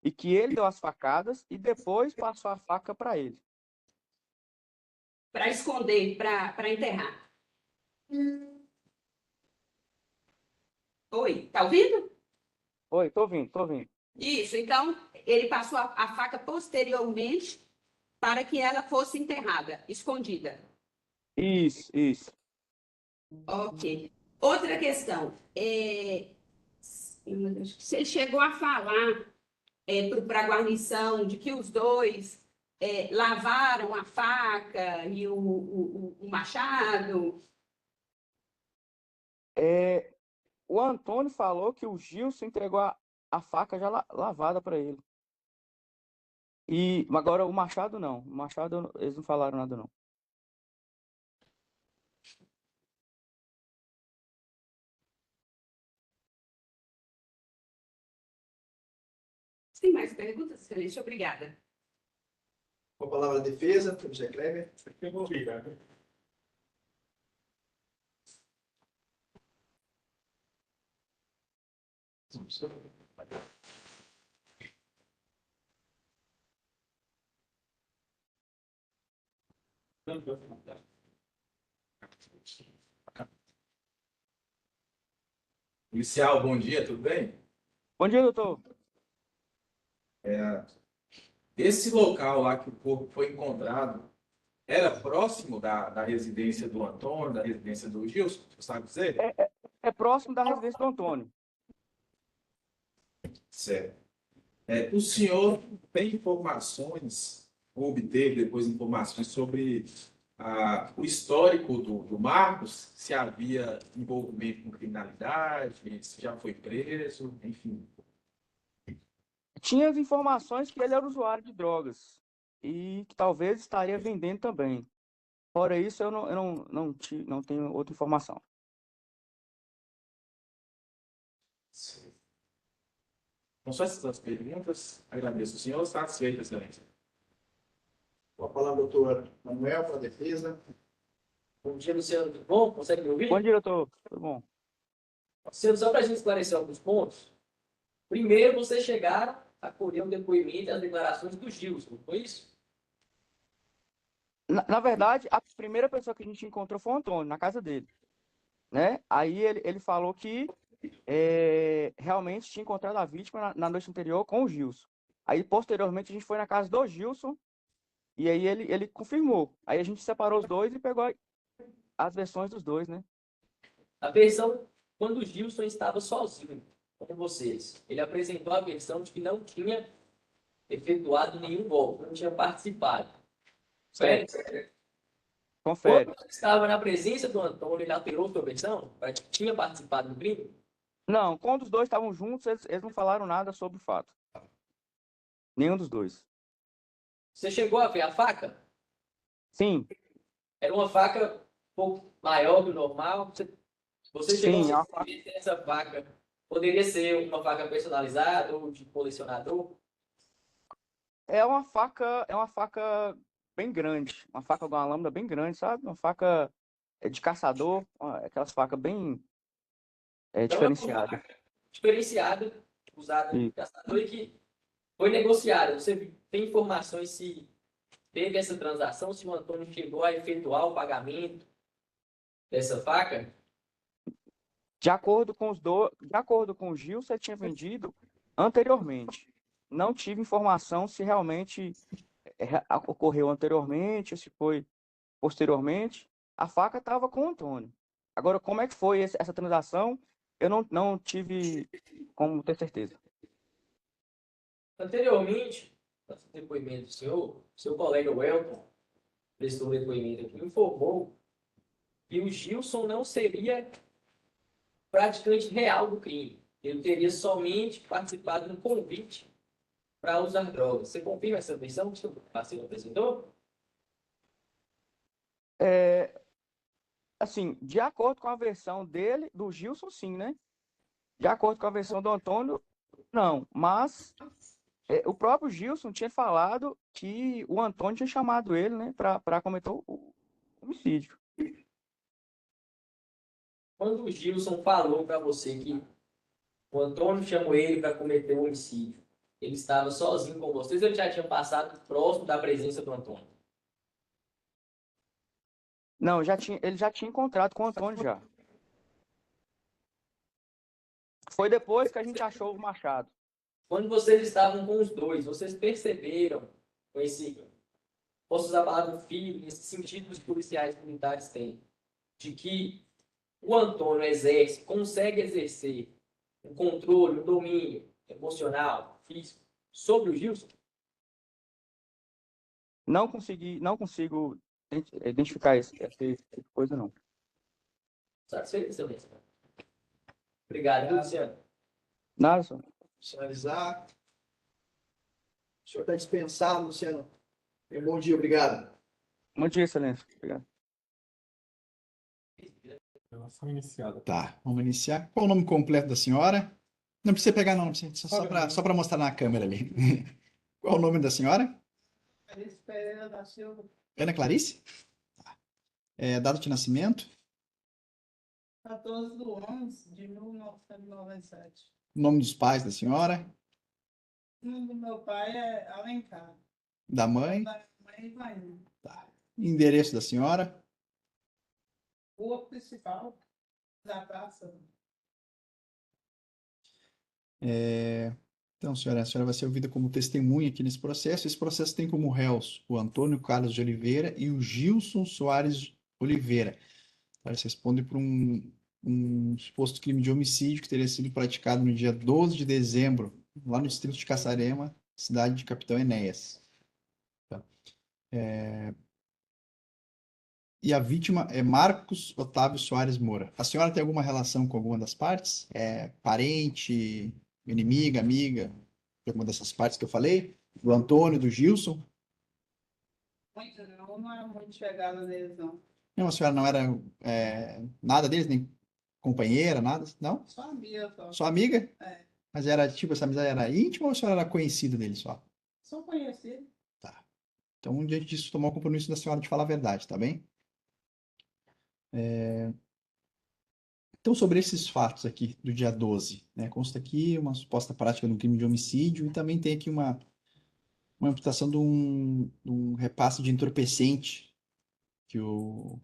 e que ele deu as facadas e depois passou a faca para ele. Para esconder, para enterrar. Oi, tá ouvindo? Oi, tô ouvindo, tô ouvindo. Isso, então ele passou a faca posteriormente para que ela fosse enterrada, escondida. Isso. Ok. Outra questão. Você chegou a falar para a guarnição de que os dois lavaram a faca e o machado? O Antônio falou que o Gilson entregou a faca já lavada para ele. E agora o Machado não. O Machado eles não falaram nada não. Tem mais perguntas, excelente? Obrigada. Com a palavra a defesa, José Kleber. Eu vou virar. Policial, bom dia, tudo bem? Bom dia, doutor. Esse local lá que o corpo foi encontrado era próximo da residência do Antônio, da residência do Gilson, você sabe dizer? É próximo da residência do Antônio. Certo. O senhor tem informações, ou obteve depois informações sobre o histórico do Marcos, se havia envolvimento com criminalidade, se já foi preso, enfim. Tinha as informações que ele era usuário de drogas e que talvez estaria vendendo também. Fora isso, eu não tenho outra informação. Então, só essas perguntas. Agradeço o senhor. Satisfeito, excelência. Com a palavra, doutor Manuel, para a defesa. Bom dia, Luciano. Tudo bom? Consegue me ouvir? Bom dia, doutor. Tudo bom? Luciano, só para a gente esclarecer alguns pontos. Primeiro, vocês chegaram a colher um depoimento e as declarações do Gilson, não foi isso? Na verdade, a primeira pessoa que a gente encontrou foi o Antônio, na casa dele, né? Aí ele falou que realmente tinha encontrado a vítima na noite anterior com o Gilson. Aí, posteriormente, a gente foi na casa do Gilson e aí ele confirmou. Aí a gente separou os dois e pegou as versões dos dois, né? A versão, quando o Gilson estava sozinho com vocês, ele apresentou a versão de que não tinha efetuado nenhum golpe, não tinha participado. Certo? Confere. Quando estava na presença do Antônio, ele alterou sua versão? Para que tinha participado do crime? Não, quando os dois estavam juntos, eles não falaram nada sobre o fato. Nenhum dos dois. Você chegou a ver a faca? Sim, Era uma faca um pouco maior do normal. Você chegou sim, a ver se essa faca poderia ser uma faca personalizada ou de colecionador? é uma faca bem grande, uma faca com uma lâmina bem grande, sabe? Uma faca de caçador, aquelas facas bem Então, é uma diferenciadas. faca diferenciada, usada de Isso. caçador e que foi negociada. Você tem informações se teve essa transação, se o Antônio chegou a efetuar o pagamento dessa faca? De acordo com o Gil, você tinha vendido anteriormente. Não tive informação se realmente ocorreu anteriormente ou se foi posteriormente. A faca estava com o Antônio. Agora, como é que foi essa transação? Eu não tive como ter certeza. Anteriormente, o depoimento do senhor, seu colega Welton prestou depoimento aqui, informou que o Gilson não seria praticante real do crime. Ele teria somente participado do convite para usar drogas. Você confirma essa versão que o seu parceiro apresentou? Assim, de acordo com a versão dele, do Gilson, sim, né? De acordo com a versão do Antônio, não. Mas o próprio Gilson tinha falado que o Antônio tinha chamado ele, né, para cometer o homicídio. Quando o Gilson falou para você que o Antônio chamou ele para cometer o homicídio, ele estava sozinho com vocês, ele já tinha passado próximo da presença do Antônio? Não, ele já tinha encontrado com o Antônio já. Foi depois que a gente achou o machado. Quando vocês estavam com os dois, vocês perceberam, com esse, posso usar a palavra feeling, esse sentido que os policiais militares têm, de que o Antônio consegue exercer um controle, um domínio emocional, físico, sobre o Gilson? Não consigo identificar essa coisa, não. Satisfeito, excelência? Obrigado, viu, Luciano? Nada, só. Finalizar. O senhor está dispensado, Luciano. Bom dia, obrigado. Bom dia, excelência. Obrigado. Relação iniciada. Tá, vamos iniciar. Qual o nome completo da senhora? Não precisa pegar, não, precisa, só para mostrar na câmera ali. Qual o nome da senhora? Clarice Pereira da Silva, Ana Clarice? Tá. Data de nascimento? 14/11/1997. Nome dos pais da senhora? O nome do meu pai é Alencar. Da mãe? Da mãe Ivaí. Tá. Endereço da senhora? Rua principal da praça. Então, a senhora vai ser ouvida como testemunha aqui nesse processo. Esse processo tem como réus o Antônio Carlos de Oliveira e o Gilson Soares Oliveira. Eles respondem por um suposto crime de homicídio que teria sido praticado no dia 12 de dezembro, lá no distrito de Caçarema, cidade de Capitão Enéas. Tá. E a vítima é Marcos Otávio Soares Moura. A senhora tem alguma relação com alguma das partes? Parente, inimiga, amiga, de alguma dessas partes que eu falei? Do Antônio, do Gilson? Muito não é muito chegada neles, não. Não, a senhora não era nada deles, nem companheira, nada? Não? Só amiga, só. Só amiga? É. Mas era, tipo, essa amizade era íntima ou a senhora era conhecida deles só? Só conhecido. Tá. Então, diante disso, tomar o compromisso da senhora de falar a verdade, tá bem? Então, sobre esses fatos aqui do dia 12, né? Consta aqui uma suposta prática de um crime de homicídio e também tem aqui uma imputação de um repasse de entorpecente que o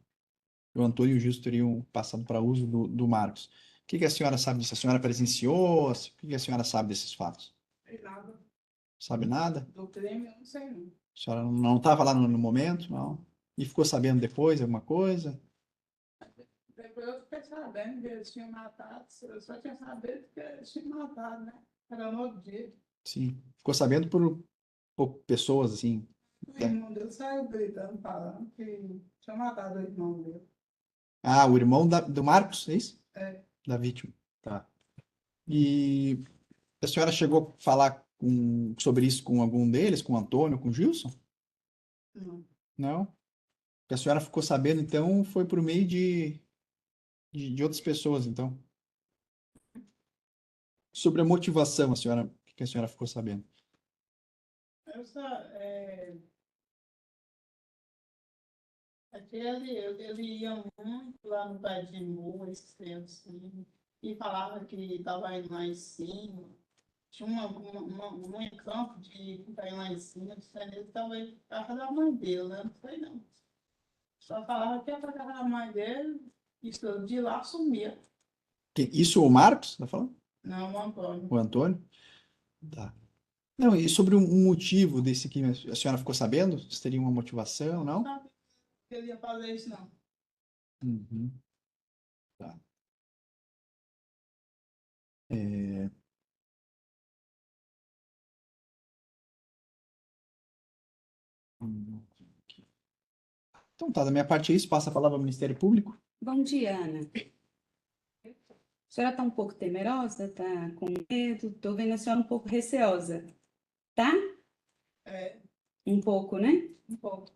Antônio e o Gilson teriam passado para uso do Marcos. O que a senhora sabe disso? A senhora presenciou? O que a senhora sabe desses fatos? Não sei nada Sabe nada? do crime, eu não sei não. A senhora não estava lá no momento, não? E ficou sabendo depois alguma coisa? Depois eu fiquei sabendo que eles tinham matado. Eu só tinha sabido que eles tinham matado, né? Era no outro dia. Sim. Ficou sabendo por pessoas, assim. O irmão dele saiu gritando, falando que tinha matado o irmão dele. Ah, o irmão do Marcos, é isso? É. Da vítima. Tá. E a senhora chegou a falar sobre isso com algum deles, com o Antônio, com o Gilson? Não. Não? O que a senhora ficou sabendo, então, foi por meio de outras pessoas, então. Sobre a motivação, o que a senhora ficou sabendo? Eu só, ele ia muito lá no pé de Moura, esse tempo, assim, e falava que estava indo lá em cima. Tinha um campo de ficar indo lá em cima, ele estava indo para casa da mãe dele, né? Não sei não. Só falava que ia para casa da mãe dele, e de lá sumia. Isso o Marcos, tá falando? Não, o Antônio. O Antônio? Tá. Não, e sobre um motivo desse crime, a senhora ficou sabendo? Se teria uma motivação, não? Não sabia que ele ia fazer isso, não. Uhum. Tá. Então tá, da minha parte é isso. Passa a palavra ao Ministério Público. Bom dia, Ana. A senhora está um pouco temerosa, está com medo? Estou vendo a senhora um pouco receosa, tá? É, Um pouco, né? um pouco.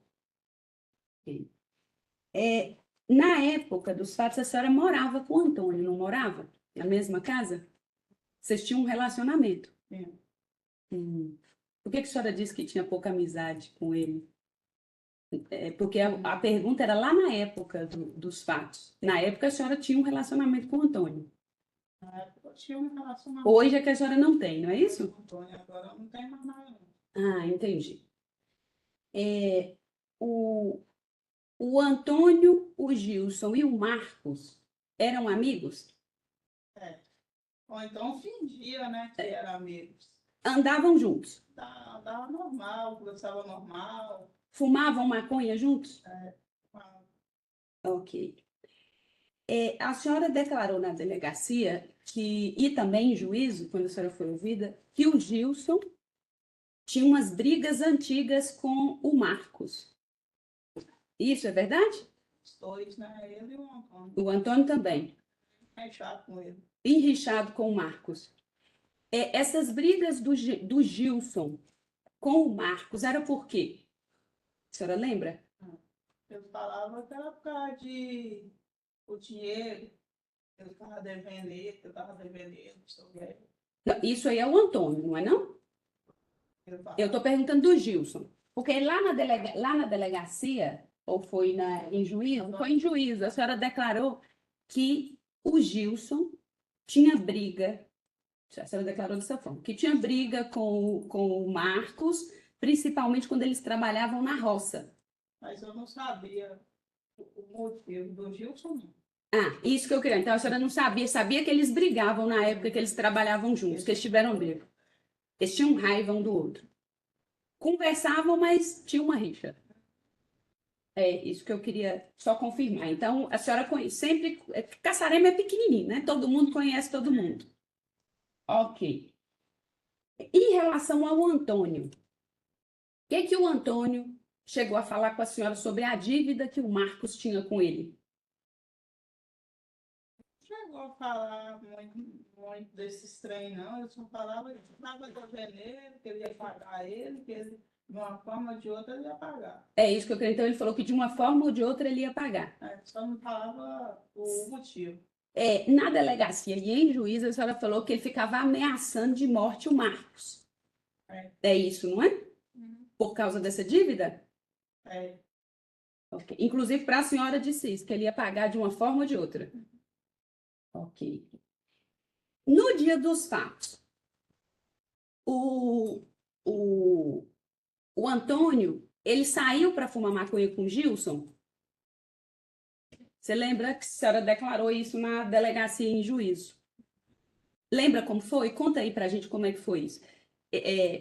Na época dos fatos, a senhora morava com o Antônio, não morava? Na mesma casa? Vocês tinham um relacionamento? Sim. Por que a senhora disse que tinha pouca amizade com ele? Porque a pergunta era lá na época dos fatos. Na época, a senhora tinha um relacionamento com o Antônio. Na época eu tinha um relacionamento Hoje é que a senhora não tem, não é isso? com o Antônio, agora não tem mais nada. Não. Ah, entendi. É, o, o Antônio, o Gilson e o Marcos eram amigos? Ou então fingia, né, que eram amigos. Andavam juntos? Andava normal, conversava normal. Fumavam maconha juntos? Ah, Ok. A senhora declarou na delegacia e também em juízo, quando a senhora foi ouvida, que o Gilson tinha umas brigas antigas com o Marcos. Isso é verdade? os dois, né, ele e o Antônio. O Antônio também. É chato com ele. Enrixado com o Marcos. Essas brigas do Gilson com o Marcos era por quê? A senhora lembra? Eu falava que era por causa de o dinheiro, eu estava devendo ele, eu estava devendo ele, sobre ele. Não, isso aí é o Antônio, não é não? Eu falava, Eu estou perguntando do Gilson. Porque lá na delegacia, ou foi em juízo? Foi em juízo. A senhora declarou que o Gilson tinha briga, a senhora declarou dessa forma, que tinha briga com o Marcos, principalmente quando eles trabalhavam na roça. mas eu não sabia o motivo do Gilson, não. Ah, isso que eu queria. Então a senhora não sabia que eles brigavam na época que eles trabalhavam juntos, que eles tiveram briga. Eles tinham raiva um do outro. Conversavam, mas tinha uma rixa. É isso que eu queria só confirmar. Então, a senhora conhece, sempre. Caçarema é pequenininho, né? Todo mundo conhece todo mundo. Ok. Em relação ao Antônio, o que o Antônio chegou a falar com a senhora sobre a dívida que o Marcos tinha com ele? Chegou a falar muito desses trem, não. Eu só falava que estava devendo ele, que ele ia pagar ele, que ele, de uma forma ou de outra, ele ia pagar. É isso que eu queria. Então, ele falou que de uma forma ou de outra ele ia pagar. Só não falava o motivo. Na delegacia e em juízo, a senhora falou que ele ficava ameaçando de morte o Marcos. É isso, não é? Por causa dessa dívida? É, Ok. Inclusive, para a senhora disse isso, que ele ia pagar de uma forma ou de outra. Ok. No dia dos fatos, o, o, o Antônio, ele saiu para fumar maconha com o Gilson? Você lembra que a senhora declarou isso na delegacia em juízo? Lembra como foi? Conta aí para a gente como é que foi isso.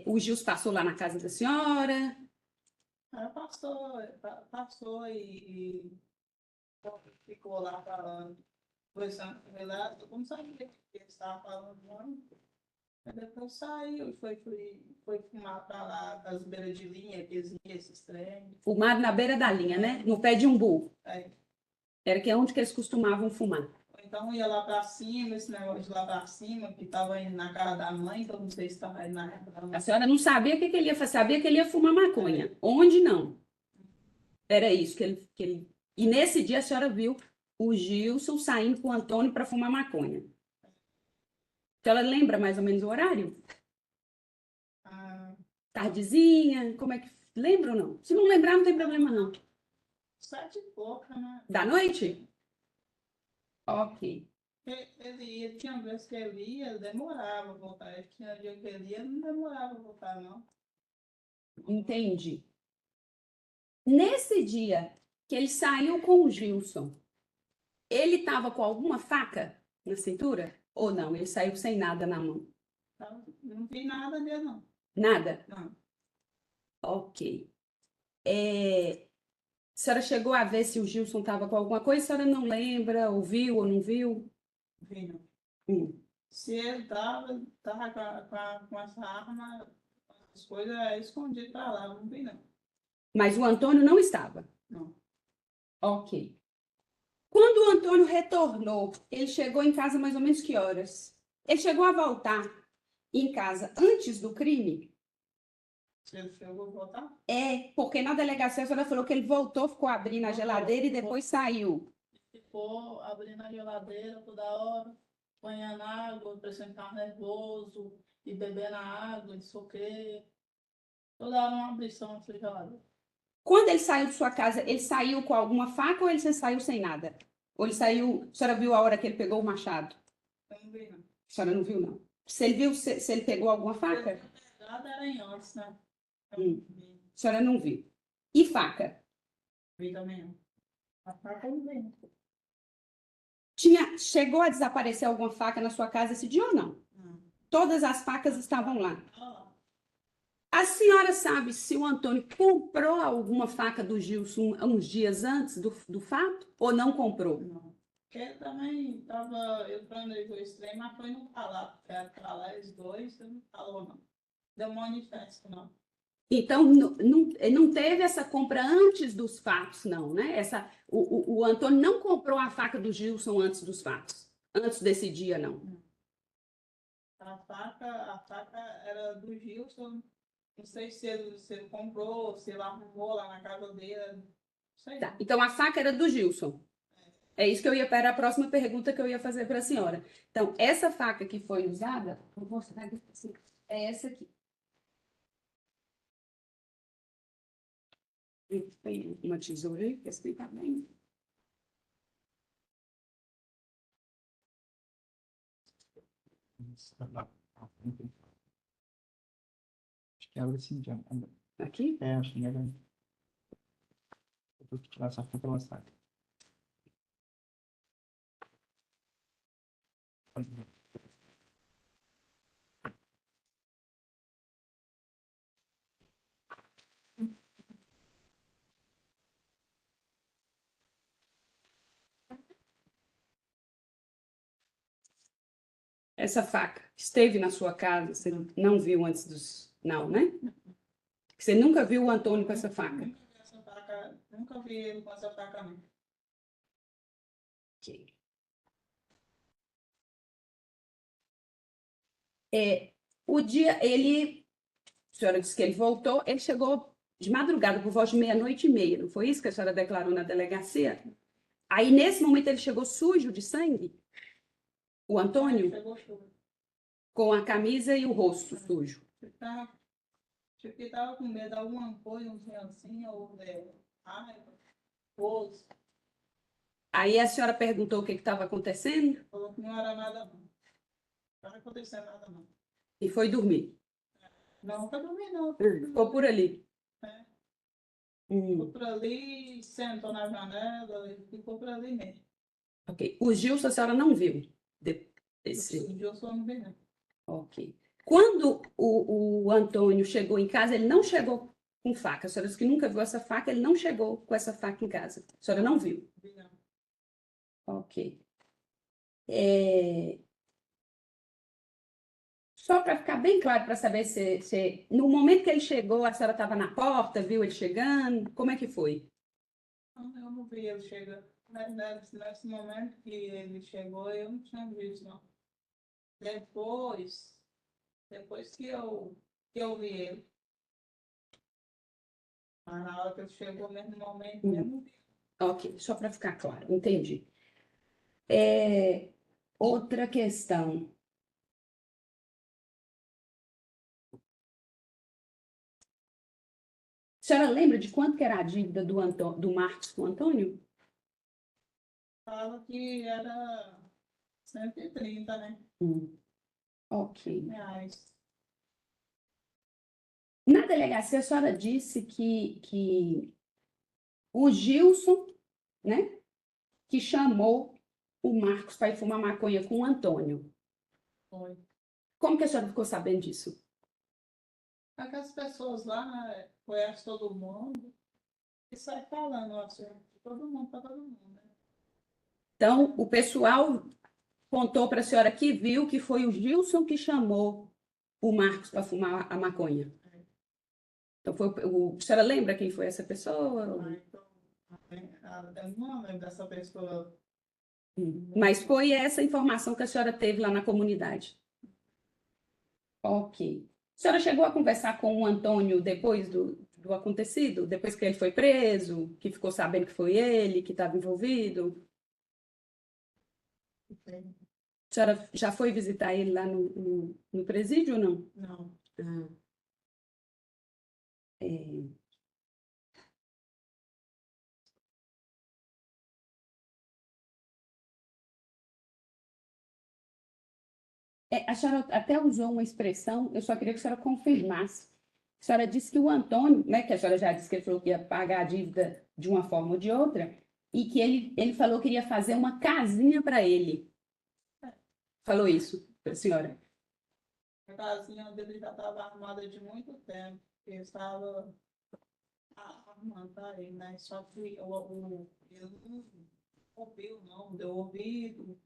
O Gilson passou lá na casa da senhora? ela passou e ficou lá falando, conversando com ele lá, eu não sabia o que ele estava falando, não. Aí depois saiu e foi fumar para lá, das beiras de linha, que existia esses trem. Fumado na beira da linha, né? No pé de umbu. Aí, Era que é onde que eles costumavam fumar. ou então ia lá para cima, esse negócio de lá para cima, que estava indo na casa da mãe, que eu não sei se estava indo na casa da mãe. A senhora não sabia o que ele ia fazer, sabia que ele ia fumar maconha. Onde não? Era isso que ele... E nesse dia a senhora viu o Gilson saindo com o Antônio para fumar maconha. A senhora lembra mais ou menos o horário? Ah, Tardezinha? Como é que... Lembra ou não? Se não lembrar, não tem problema não. 7 e pouca, né? Da noite? Ok. Ele ia, tinha vezes que ele ia, ele demorava a voltar. Tinha dia que ele ia, não demorava a voltar, não. Entendi. Nesse dia que ele saiu com o Gilson, ele estava com alguma faca na cintura? Ou não? Ele saiu sem nada na mão? Então, não vi nada dele, não. Nada? Não, Ok. A senhora chegou a ver se o Gilson estava com alguma coisa? A senhora não lembra? Ouviu ou não viu? vi não. Hum. Se ele tava com essa arma, as coisas escondidas pra lá, não vi não. Mas o Antônio não estava. Não. Ok. Quando o Antônio retornou, ele chegou em casa mais ou menos que horas? Ele chegou a voltar em casa antes do crime? Se ele chegou a voltar? É, porque na delegacia a senhora falou que ele voltou, ficou abrindo a Voltou, geladeira e depois saiu. Ficou abrindo a geladeira toda hora, banhando água, parecendo que estava nervoso, e bebendo a água, não sei o quê. Toda hora uma abrição na geladeira. Quando ele saiu de sua casa, ele saiu com alguma faca ou ele saiu sem nada? Ou ele saiu, a senhora viu a hora que ele pegou o machado? Eu não vi, não. A senhora não viu, não. Se ele viu, se ele pegou alguma faca? Pegada era em antes, né? Eu Hum. não vi. A senhora não viu. E faca? Vi também, não. A faca eu não vi, não. Chegou a desaparecer alguma faca na sua casa esse dia ou não? Não. Todas as facas estavam lá. Ah, A senhora sabe se o Antônio comprou alguma faca do Gilson uns dias antes do fato ou não comprou? não. Porque ele também estava, eu planejei esse trem, mas foi não falar, porque era pra lá os dois, ele não falou, não. Deu manifesto, não. Então, não teve essa compra antes dos fatos, não, né? O Antônio não comprou a faca do Gilson antes dos fatos, antes desse dia, não. A faca era do Gilson. Não sei se ele comprou, se ele arrumou lá na casa dele. Não sei. Tá, então, a faca era do Gilson. É isso que eu ia para a próxima pergunta que eu ia fazer para a senhora. Então, essa faca que foi usada, vou mostrar aqui, é essa aqui. Tem uma tesoura aí, que esse tá bem. Acho que é assim, já. Aqui? É, acho que é. Eu vou tirar essa foto pela sala. Essa faca esteve na sua casa, você não viu antes dos... Não, né? Você nunca viu o Antônio com essa faca? Nunca vi essa faca, nunca vi ele com essa faca, não. Ok. O dia, a senhora disse que ele voltou, ele chegou de madrugada, por volta de 00:30, não foi isso que a senhora declarou na delegacia? Aí, nesse momento, ele chegou sujo de sangue? O Antônio? Chegou chuva. Com a camisa e o rosto sujo. Tipo que tava com medo de alguma coisa, um trem assim, ou raiva, pouso. Aí a senhora perguntou o que estava acontecendo Falou que não era nada, não. Não era acontecendo nada, não. e foi dormir. Não, pra dormir, não. Ficou por ali. É. Hum, Ficou por ali, sentou na janela, e ficou por ali mesmo. ok. O Gilson a senhora não viu? Esse... O Gilson não vi, não. Ok. Quando o Antônio chegou em casa, ele não chegou com faca. A senhora disse que nunca viu essa faca, ele não chegou com essa faca em casa. A senhora não viu? Vi, não. Ok. Só para ficar bem claro, para saber se no momento que ele chegou, a senhora estava na porta, viu ele chegando? Como é que foi? Não, eu não vi ele chegar. Nesse momento que ele chegou, eu não tinha visto, não. Depois que eu vi ele. Mas na hora que ele chegou, mesmo momento, eu não vi. Ok, só para ficar claro, entendi. Outra questão. A senhora lembra de quanto que era a dívida do Marcos com o Antônio? Fala que era 130, né? Ok. Reais. Na delegacia, a senhora disse que o Gilson, né, que chamou o Marcos para ir fumar maconha com o Antônio. Foi. Como que a senhora ficou sabendo disso? Aquelas pessoas lá, né, conhecem todo mundo e sai falando, assim, de todo mundo para todo mundo, né? Então, o pessoal contou para a senhora que viu que foi o Gilson que chamou o Marcos para fumar a maconha. Então, a senhora lembra quem foi essa pessoa? Então, eu não lembro dessa pessoa. Mas foi essa informação que a senhora teve lá na comunidade. Ok. A senhora chegou a conversar com o Antônio depois do acontecido? Depois que ele foi preso, que ficou sabendo que foi ele, que estava envolvido? A senhora já foi visitar ele lá no presídio ou não? Não. Ah. É. A senhora até usou uma expressão, eu só queria que a senhora confirmasse. A senhora disse que o Antônio, né, que a senhora já disse que ele falou que ia pagar a dívida de uma forma ou de outra, e que ele falou que iria fazer uma casinha para ele. Falou isso para a senhora? A casinha dele já estava armada de muito tempo. Ele estava armando para ele, né? Só que ele não ouviu, não, deu ouvido,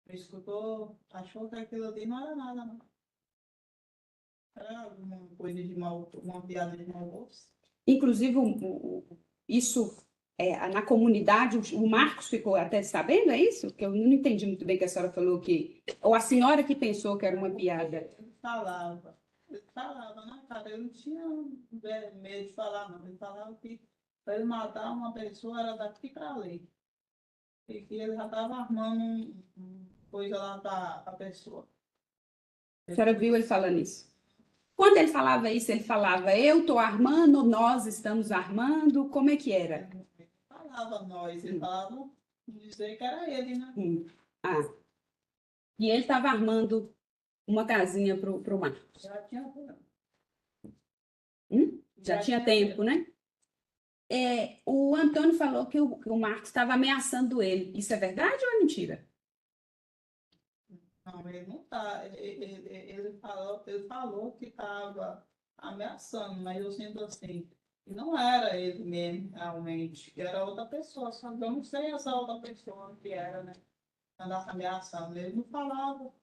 não escutou, achou que aquilo ali não era nada, não. Era alguma coisa de mal, uma piada de mau gosto. Inclusive, isso na comunidade, o Marcos ficou até sabendo, é isso? Que eu não entendi muito bem que a senhora falou que... Ou a senhora que pensou que era uma piada. Ele falava, né, cara? Eu não tinha medo de falar, não. Ele falava que para ele matar uma pessoa era daqui para ali. E que ele já estava armando coisa lá para a pessoa. A senhora viu ele falando isso? Quando ele falava isso, ele falava, eu estou armando, nós estamos armando, como é que era? Ele falava nós, ele falava, dizer que era ele, né? Ah. E ele estava armando uma casinha para o Marcos. Já tinha tempo. Já tinha tempo, né? O Antônio falou que o Marcos estava ameaçando ele. Isso é verdade ou é mentira? Não, ele não tá. Ele falou que estava ameaçando, mas eu sinto assim. E não era ele mesmo, realmente. Era outra pessoa, só que eu não sei essa outra pessoa que era, né? Andava ameaçando. Ele não falava.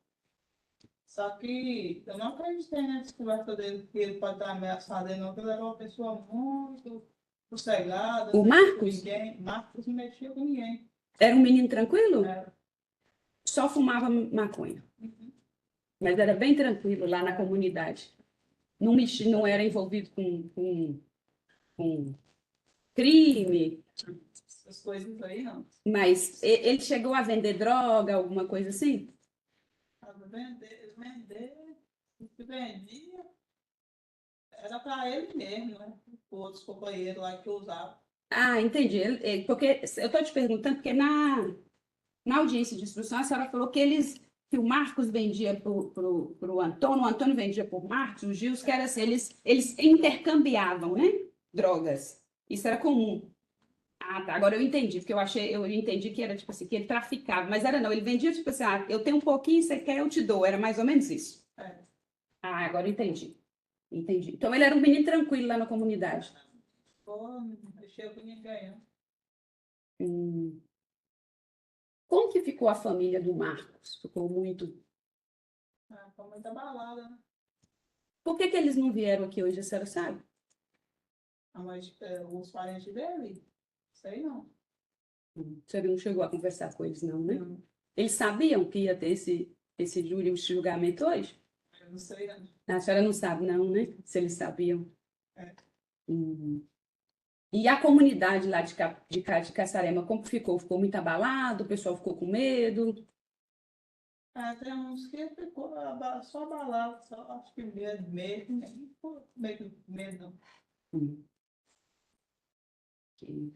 Só que eu não acreditei nessa conversa dele, que ele pode estar ameaçado ele, não, porque ele era uma pessoa muito sossegada. O Marcos? Marcos não mexia com ninguém. Era um menino tranquilo? Era. Só fumava maconha. Mas era bem tranquilo lá na comunidade. Não mexia, não era envolvido com crime. Essas coisas aí, não. Mas ele chegou a vender droga, alguma coisa assim? Vender, o que vendia era para ele mesmo, né? Outros companheiros lá que usavam. Ah, entendi. Porque eu estou te perguntando, porque na audiência de instrução a senhora falou que o Marcos vendia para o Antônio vendia para o Marcos, o Gils, que era assim, eles intercambiavam, né? Drogas. Isso era comum. Ah, tá. Agora eu entendi, porque eu entendi que era tipo assim, que ele traficava, mas era não, ele vendia tipo assim, eu tenho um pouquinho, você quer, eu te dou. Era mais ou menos isso. É. Ah, agora eu entendi. Entendi. Então ele era um menino tranquilo lá na comunidade. Pô, não mexia com ninguém, né? Como que ficou a família do Marcos? Ficou muito. Foi muita balada, né? Por que eles não vieram aqui hoje, a senhora sabe? Mas os parentes dele, sei não. A senhora não chegou a conversar com eles, não, né? Não. Eles sabiam que ia ter esse julgamento hoje? Eu não sei, não. A senhora não sabe, não, né? Se eles sabiam. É. E a comunidade lá de Caçarema, como ficou? Ficou muito abalado? O pessoal ficou com medo? Tem uns que ficou só abalado, só acho que medo mesmo, nem ficou meio com medo, não. Ok.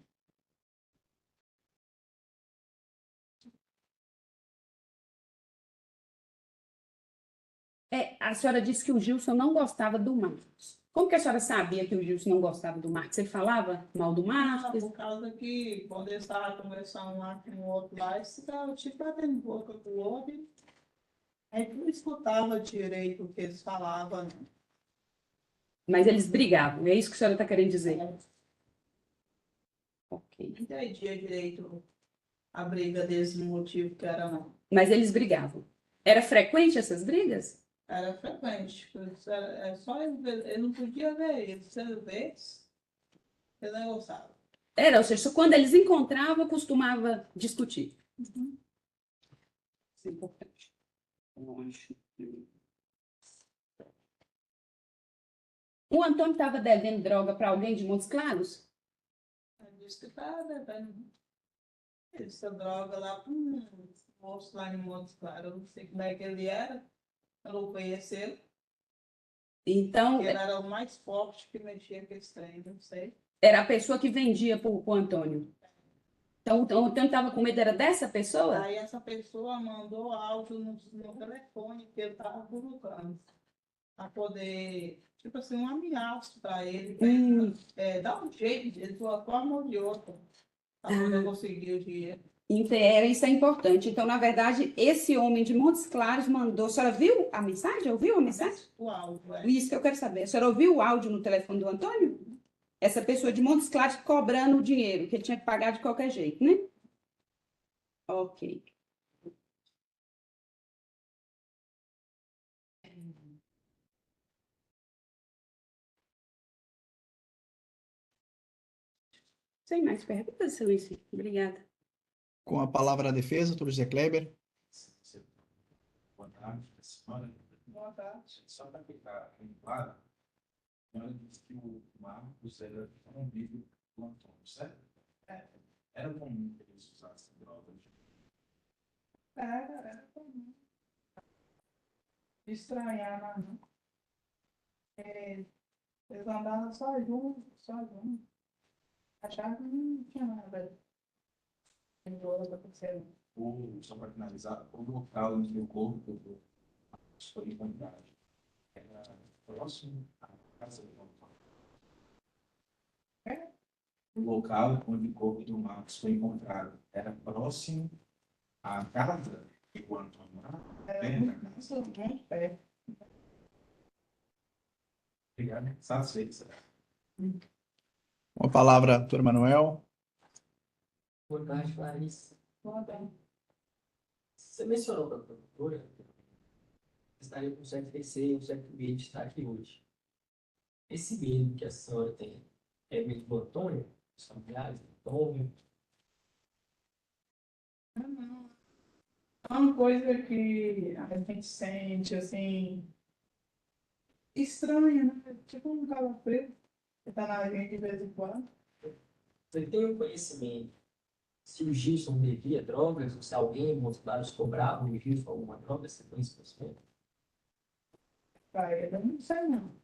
A senhora disse que o Gilson não gostava do Marcos. Como que a senhora sabia que o Gilson não gostava do Marcos? Ele falava mal do Marcos? Por causa que quando ele estava conversando lá com o outro lá, eles ficavam tipo batendo boca com o outro. Aí não escutava direito o que eles falavam, não. Mas eles brigavam, é isso que a senhora está querendo dizer? Ok. Não entendia direito a briga deles, no motivo que era, não. Mas eles brigavam. Era frequente essas brigas? Era frequente. É só ele não podia ver ele. Se ele vesse, ele não gostava. Era, ou seja, quando eles encontravam, costumava discutir. Uhum. Isso é importante. O Antônio estava devendo droga para alguém de Montes Claros? Ele disse que estava devendo essa droga lá para um moço lá em Montes Claros. Eu não sei como é que ele era. Eu não conheci ele. Então, Ele era o mais forte que mexia com esse trem, não sei. era a pessoa que vendia para o Antônio. Então, o Antônio estava com medo, era dessa pessoa? Aí essa pessoa mandou áudio no telefone que ele estava colocando. Para poder, tipo assim, um ameaço para ele. Pra ele dar um jeito de uma forma ou de outra. Para poder conseguir o dinheiro. Isso é importante. Então, na verdade, esse homem de Montes Claros mandou. A senhora viu a mensagem? Ouviu a mensagem? O áudio, é. Isso que eu quero saber. A senhora ouviu o áudio no telefone do Antônio? Essa pessoa de Montes Claros cobrando o dinheiro, que ele tinha que pagar de qualquer jeito, né? Ok. Sem mais perguntas, Silêncio. Obrigada. Com a palavra a defesa, doutor José Kleber. Boa tarde, senhora. Boa tarde. Só para ficar bem claro, a senhora disse que o Marcos era convívio do Antônio, certo? Era comum que eles usassem drogas. Era comum. Estranhar, não. Eles andavam só juntos, só juntos. Achava que não tinha nada. Só para finalizar, o local em que o corpo do Marcos foi encontrado era próximo à casa do Antônio. O local onde o corpo do Marcos foi encontrado era próximo à casa do Antônio. Muito perto. Obrigado. Satisfeito, senhor. Com a palavra, doutor Manuel. Boa tarde, Clarice. Boa tarde. Você mencionou para a professora que estaria com um certo receio, um certo medo de estar aqui hoje. Esse medo que a senhora tem é medo do Antônio, dos familiares do Antônio? Não. É uma coisa que a gente sente, assim, estranha, né? Tipo um calafrio que tá na gente de vez em quando. Você tem um conhecimento se o Gilson bebia drogas, ou se alguém, em outros lados, cobrava o Gilson alguma droga, você tem esse conhecimento? Pra ele, eu não sei não.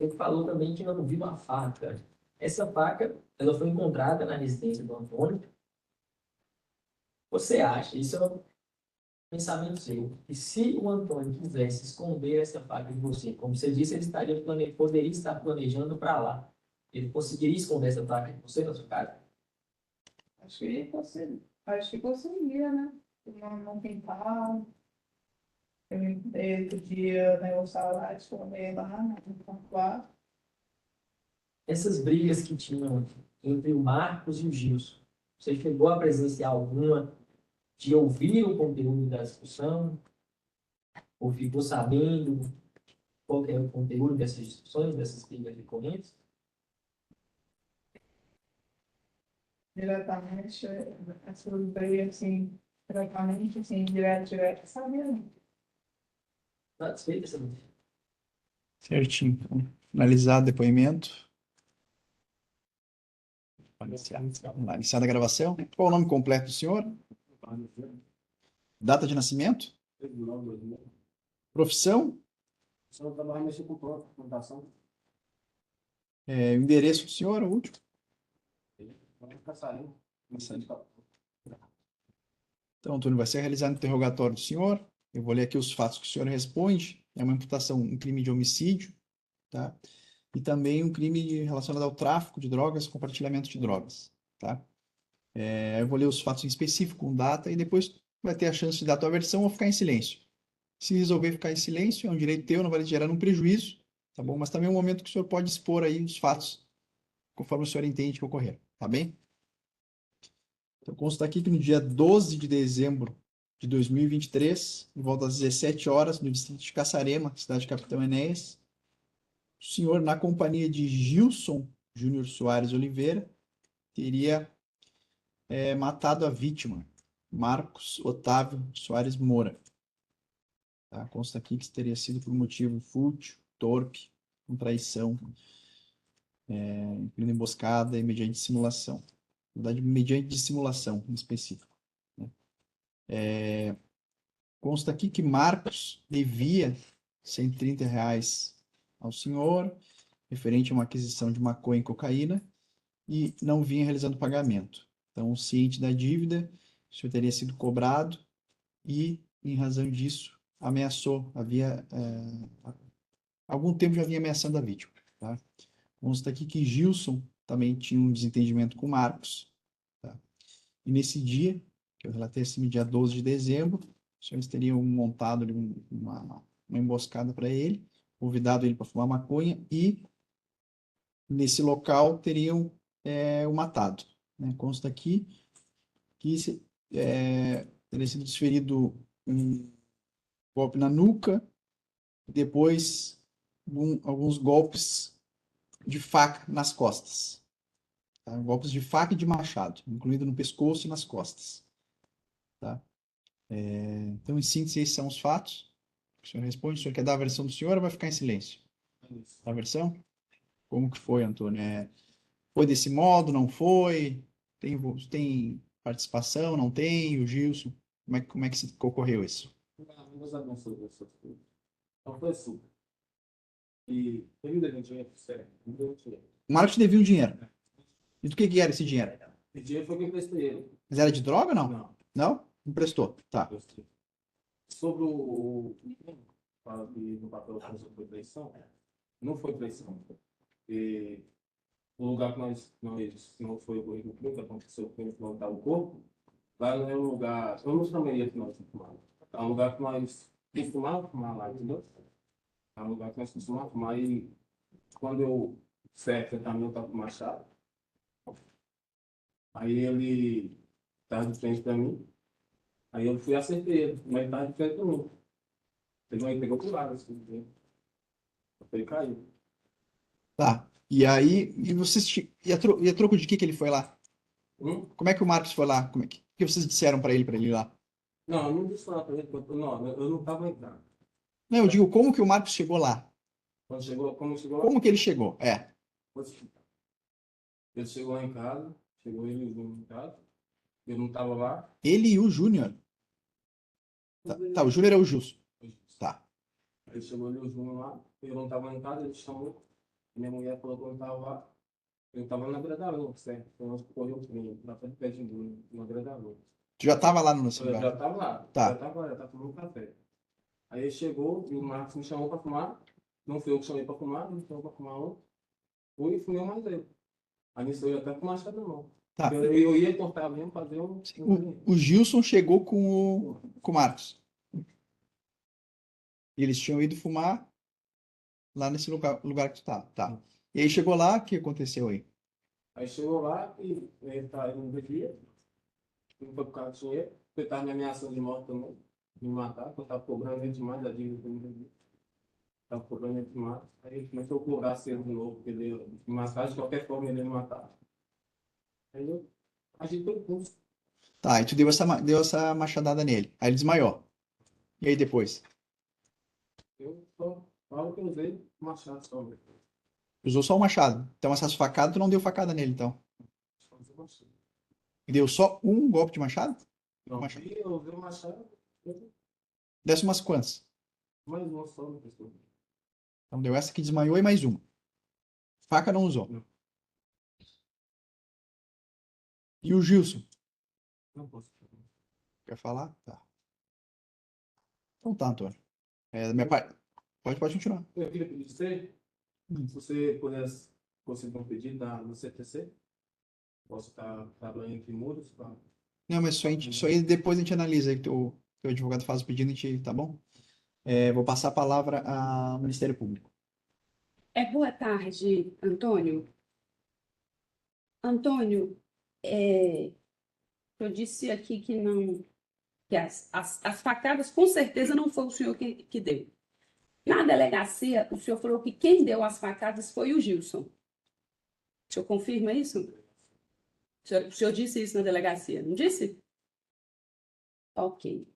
Ele falou também que não viu uma faca. Essa faca, ela foi encontrada na residência do Antônio. Você acha, isso é um pensamento seu, que se o Antônio quisesse esconder essa faca de você, como você disse, ele poderia estar planejando para lá. Ele conseguiria esconder essa faca de você na sua casa? Acho que conseguia, né? Não quintal. Ele podia negociar lá, esconder lá, no quarto. Essas brigas que tinham entre o Marcos e o Gilson, você chegou a presenciar alguma de ouvir o conteúdo da discussão? Ou ficou sabendo qual que é o conteúdo dessas discussões, dessas brigas recorrentes? Diretamente, essas brigas, assim, diretamente, assim, direto, sabia, né? Satisfeita essa notícia? Certinho. Então, finalizado o depoimento. Vamos lá, iniciada a gravação. Qual o nome completo do senhor? Data de nascimento? Profissão? O endereço do senhor, o último? Então, Antônio, vai ser realizado o interrogatório do senhor. Eu vou ler aqui os fatos que o senhor responde. É uma imputação, um crime de homicídio, tá? E também um crime relacionado ao tráfico de drogas, compartilhamento de drogas, tá? Eu vou ler os fatos em específico, com data, e depois vai ter a chance de dar a tua versão ou ficar em silêncio. Se resolver ficar em silêncio, é um direito teu, não vai te gerar um prejuízo, tá bom? Mas também é um momento que o senhor pode expor aí os fatos, conforme o senhor entende que ocorrer, tá bem? Então, consta aqui que no dia 12 de dezembro de 2023, em volta das 17 horas, no distrito de Caçarema, cidade de Capitão Enéas. O senhor, na companhia de Gilson Júnior Soares Oliveira, teria matado a vítima, Marcos Otávio Soares Moura. Tá? Consta aqui que teria sido por motivo fútil, torpe, com traição, cumprindo emboscada e mediante simulação. Na verdade, mediante dissimulação, em específico. Né? Consta aqui que Marcos devia R$ 130 ao senhor, referente a uma aquisição de maconha e cocaína, e não vinha realizando pagamento. Então, ciente da dívida, o senhor teria sido cobrado e, em razão disso, ameaçou, algum tempo já vinha ameaçando a vítima. Tá? Consta aqui que Gilson também tinha um desentendimento com Marcos. Tá? E nesse dia, que eu relatei assim, dia 12 de dezembro, os senhores teriam montado ali uma emboscada para ele, convidado ele para fumar maconha e, nesse local, teriam o matado. Né? Consta aqui que teria sido desferido um golpe na nuca, depois alguns golpes de faca nas costas. Tá? Golpes de faca e de machado, incluído no pescoço e nas costas. Tá? Então, em síntese, esses são os fatos. O senhor responde. O senhor quer dar a versão do senhor ou vai ficar em silêncio? A versão? Como que foi, Antônio? Foi desse modo? Não foi? Tem participação? Não tem? O Gilson? Como é que ocorreu isso? Deus abençoe essa coisa. Então foi assim. E ele deu dinheiro, sério. Não deu dinheiro. O Marcos devia um dinheiro. E do que era esse dinheiro? Esse dinheiro foi que eu emprestei ele. Mas era de droga ou não? Não. Não? Emprestou. Tá. Emprestei. Sobre o fala que no papel foi traição, não foi traição. E o lugar que nós não foi ocorrido o crime, que aconteceu o crime que não estava o corpo, lá não é um lugar, eu não chamaria que nós fumávamos. É um lugar que nós costumávamos fumar lá, entendeu? É um lugar que nós costumávamos fumar e quando eu certo também estava com o machado, aí ele estava de frente para mim, aí eu fui acertei ele, mas ele estava de frente para mim. Ele pegou pro lado, assim, entendeu? Ele caiu. Tá. E aí, e a troco de que ele foi lá? Como é que o Marcos foi lá? O que vocês disseram para ele ir lá? Não, eu não disse nada para ele, não, eu não estava entrando. Não, eu digo, como que o Marcos chegou lá? Como chegou lá? Como que ele chegou? Ele chegou lá em casa, chegou ele e o Júnior em casa, eu não estava lá. Ele e o Júnior. Tá, o Júnior é o Gilson. Tá. Ele chegou ele e o Júnior lá, eu não estava em casa, ele chamou, minha mulher falou que eu não estava lá. Eu estava na Gradarola, certo? Então nós correu o crime, na frente do pé de Júnior, na Gradarola. Tu já estava lá no Eu lugar? já estava lá, Tá. já estava tomando café. Aí ele chegou e o Marcos me chamou para fumar. Não fui eu que chamei para fumar, ele chamou para fumar outro. Fui e fumei mais ele. Aí nisso eu ia até com o machado na mão. Tá. Eu ia cortar mesmo, fazer O Gilson chegou com o Marcos. E eles tinham ido fumar lá nesse lugar que tu tá. Tá. E aí chegou lá, o que aconteceu aí? Aí chegou lá e ele não bebia. Não foi por causa do dinheiro. Ele estava me ameaçando de morte também, de me matar, porque eu estava cobrando ele demais da dívida que eu não bebia. Estava cobrando ele demais. Aí ele começou a cobrar cedo de novo, porque ele ia me matar, de qualquer forma ele ia me matar. Aí eu agi pelo curso. Tá, e tu deu essa machadada nele. Aí ele desmaiou. E aí depois? Eu só falo que eu usei machado só mesmo. Usou só o machado. Então essas facadas, tu não deu facada nele, então. Só usei machado. E deu só um golpe de machado? Não, Machado. e eu usei o machado, Desce umas quantas? mais uma só na pessoa. Então deu essa que desmaiou e mais uma. Faca não usou. Não. E o Gilson? Não posso. Quer falar? Tá. Então tá, Antônio. Da minha parte. Pode continuar. Eu queria pedir você, se você pudesse conseguir um pedido no CTC, posso estar trabalhando entre muros, tá? Não, mas isso aí depois a gente analisa. Aí o teu advogado faz o pedido, tá bom? Vou passar a palavra ao Ministério Público. Boa tarde, Antônio. Antônio, eu disse aqui que que as facadas com certeza não foi o senhor que deu. Na delegacia, o senhor falou que quem deu as facadas foi o Gilson. O senhor confirma isso? O senhor disse isso na delegacia, não disse? Ok.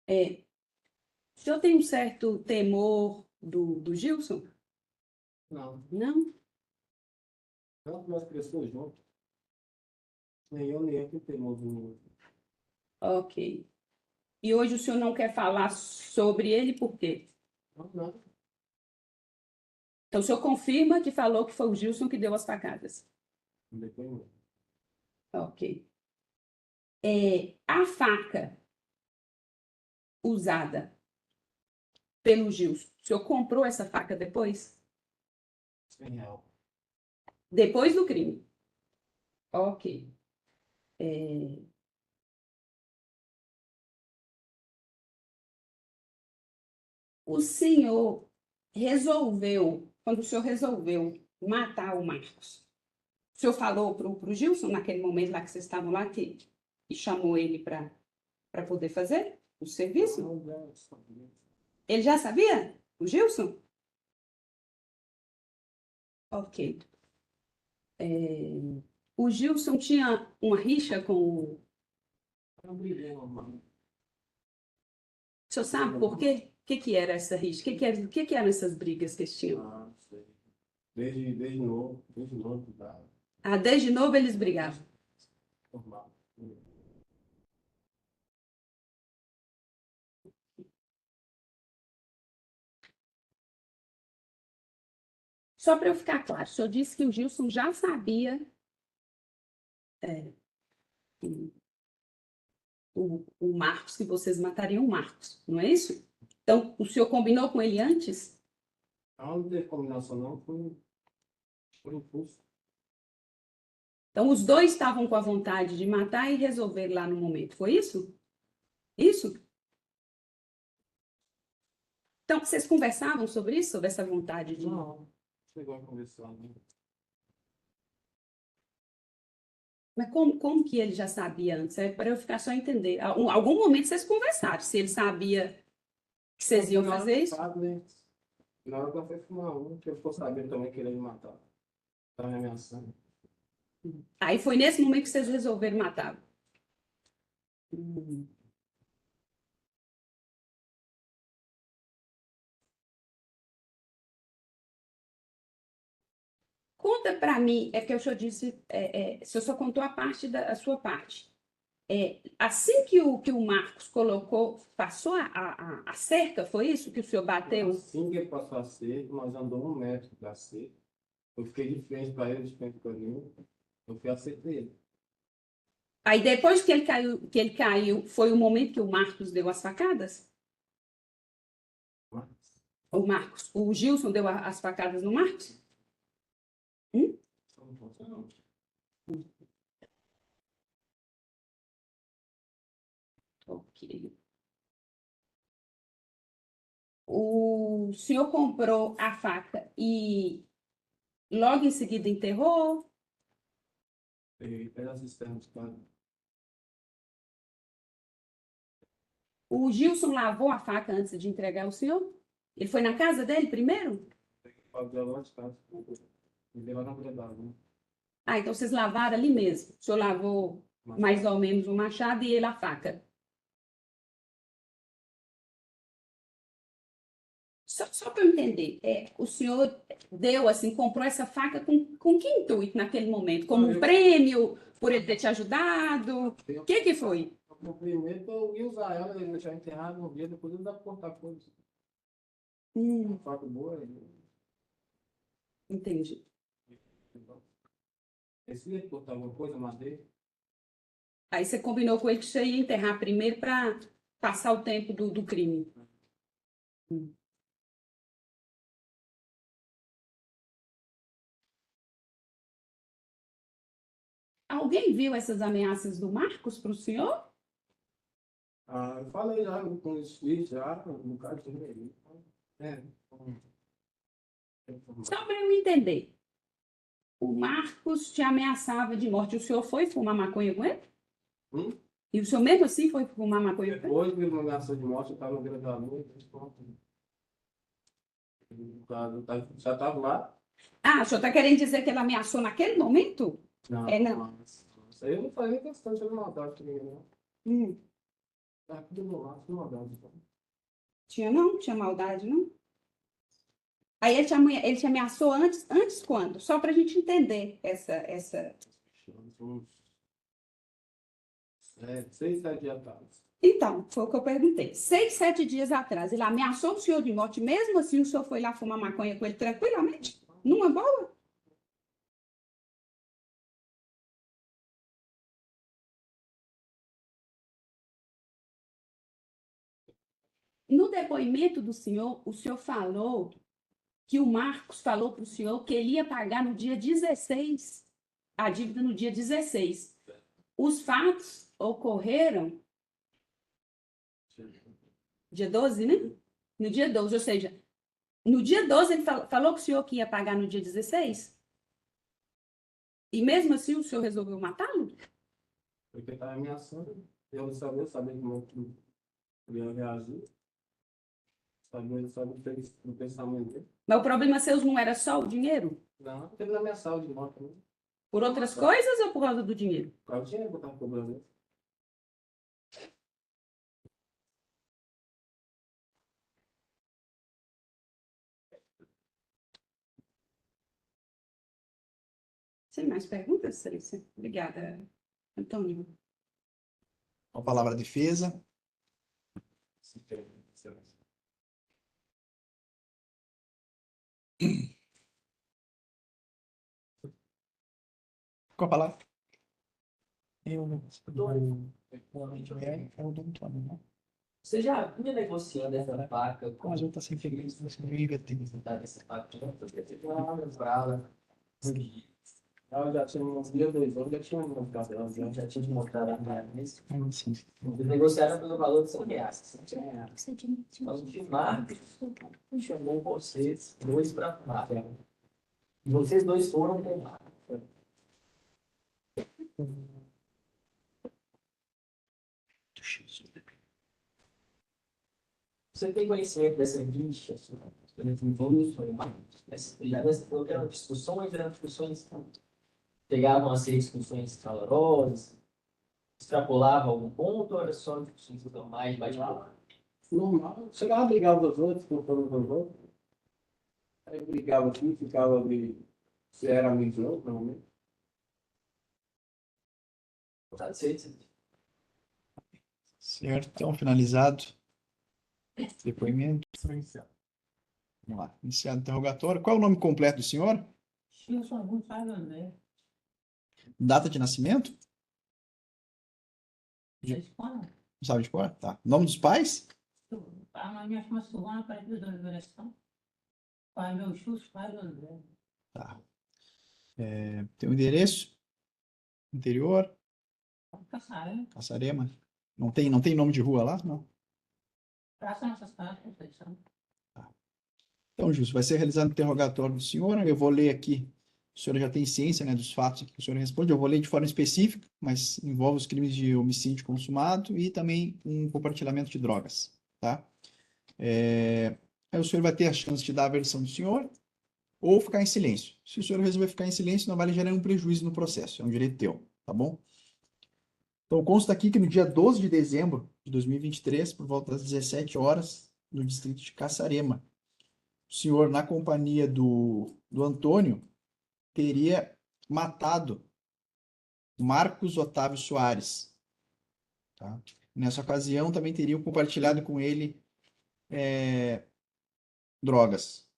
O senhor tem um certo temor do Gilson? Não, Não? não, nós crescemos juntos. Nem eu, nem ele que temos um. Ok. E hoje o senhor não quer falar sobre ele por quê? Não. Então, o senhor confirma que falou que foi o Gilson que deu as facadas? Ok. A faca usada pelo Gilson, o senhor comprou essa faca depois? R$100. Depois do crime? Ok. O senhor resolveu, quando o senhor resolveu matar o Marcos, o senhor falou para o Gilson, naquele momento lá que vocês estavam lá, que chamou ele para poder fazer o serviço? Ele já sabia? O Gilson? Ok. O Gilson tinha uma rixa com o... O senhor sabe por quê? O que era essa rixa? O que eram essas brigas que eles tinham? Ah, sei. Desde novo, tá? Ah, desde novo eles brigavam. Normal. Só para eu ficar claro, o senhor disse que o Gilson já sabia o Marcos, que vocês matariam o Marcos, não é isso? Então, o senhor combinou com ele antes? Não teve combinação, não, foi impulso. Então, os dois estavam com a vontade de matar e resolver lá no momento, foi isso? Isso? Então, vocês conversavam sobre isso, sobre essa vontade de... Não, chegou a conversar, né? Mas como que ele já sabia antes? É para eu ficar só entender. Algum momento vocês conversaram, se ele sabia que vocês iam fazer isso? Na hora que eu fui fumar que ele ficou sabendo também que ele ia me matar. Estava me ameaçando. Aí foi nesse momento que vocês resolveram matar. Conta para mim, é que o senhor disse, o senhor só contou a sua parte. Assim que o Marcos colocou, passou a cerca, foi isso que o senhor bateu? Assim que ele passou a cerca, nós andamos 1 metro da cerca. Eu fiquei de frente para ele, de frente para mim. Eu fui acertar ele. Aí depois que ele caiu, foi o momento que o Marcos deu as facadas? O Gilson deu as facadas no Marcos? Ok. O senhor comprou a faca e logo em seguida enterrou? Peguei pelas externas, cara. O Gilson lavou a faca antes de entregar ao senhor? Ele foi na casa dele primeiro? Peguei lá de casa. Peguei lá na privada, né? Ah, então vocês lavaram ali mesmo. O senhor lavou mais ou menos o machado e ele a faca. Só para eu entender, o senhor deu assim, comprou essa faca com que intuito naquele momento? Como um prêmio por ele ter te ajudado? O que foi? No primeiro eu ia usar ela, ele deixar enterrado no dia, depois ele dá para cortar coisas. Uma faca boa. Entendi. Esse ia cortar alguma coisa, madeira. Aí você combinou com ele que você ia enterrar primeiro para passar o tempo do crime. Alguém viu essas ameaças do Marcos para o senhor? Ah, eu falei já com os filhos, já, no caso de ele. Só para eu entender. O Marcos te ameaçava de morte. O senhor foi fumar maconha com ele? E o senhor mesmo assim foi fumar maconha? Depois de uma ameaça de morte, eu estava no gravador, já estava lá. Ah, o senhor está querendo dizer que ele ameaçou naquele momento? Não, Não. isso aí eu não fazia questão de maldade comigo, não. Hum, Tá tudo bom lá, tudo maldade. Então. tinha não? Tinha maldade, não? Aí ele te ameaçou antes quando? Só para a gente entender essa... Uns 6, 7 dias atrás. Então, foi o que eu perguntei. 6, 7 dias atrás, ele ameaçou o senhor de morte, mesmo assim o senhor foi lá fumar maconha com ele tranquilamente? Numa boa? No depoimento do senhor, o senhor falou que o Marcos falou para o senhor que ele ia pagar no dia 16, a dívida no dia 16. Os fatos ocorreram dia 12, né? No dia 12, ou seja, no dia 12 ele falou com o senhor que ia pagar no dia 16? E mesmo assim o senhor resolveu matá-lo? Porque estava ameaçando. Eu não sabia como eu ia reagir. Sabia o pensamento dele. Mas o problema seu não era só o dinheiro? Não, teve na minha saúde de morte, né? Por outras coisas ou por causa do dinheiro? Por causa do dinheiro que eu estava cobrando. Sem mais perguntas, Excelência? Obrigada, Antônio. Com a palavra defesa. Com a palavra. Eu não. É o do Antônio, né? Você já vinha negociando essa faca com Mas eu estou sem feliz, você vive essa faca? Brava. Eu já tinha uns dias, 2 anos, já tinha um cabelo. Já tinha te mostrado a minha vez. Sim. Eles negociaram pelo valor de R$100. Mas o Marcos chamou vocês dois para fumar. Vocês dois foram com o Marcos. Você tem conhecimento dessa rixa? Já falou que eram discussões, pegavam a ser discussões calorosas, extrapolavam algum ponto ou era só discussões mais bate-papo? Normal. Chegava a brigar com os outros, com os outros. Aí brigava aqui, ficava ali. Se era muito louco, normalmente. Satisfeito? Certo, então finalizado. Depoimento. Vamos lá, iniciado o interrogatório. Qual é o nome completo do senhor? Gilson Gonçalves André. Data de nascimento? Da escola. Não sabe de cor? Tá. Nome dos pais? A minha chama Silvana Aparecida da Liberação. Pai meu Xuxo, pai do André. Tá. Tem o endereço? Interior? Caçaré. Caçarema? Não tem nome de rua lá? Não. Praça Nossa Senhora da Conceição. Então, Justo, vai ser realizado o interrogatório do senhor. Eu vou ler aqui. O senhor já tem ciência, né, dos fatos que o senhor responde. Eu vou ler de forma específica, mas envolve os crimes de homicídio consumado e também um compartilhamento de drogas, tá? Aí o senhor vai ter a chance de dar a versão do senhor ou ficar em silêncio. Se o senhor resolver ficar em silêncio, não vai gerar um prejuízo no processo. É um direito teu, tá bom? Então, consta aqui que no dia 12 de dezembro de 2023, por volta das 17 horas, no distrito de Caçarema, o senhor, na companhia do Antônio, teria matado Marcos Otávio Soares. Tá? Nessa ocasião, também teriam compartilhado com ele drogas.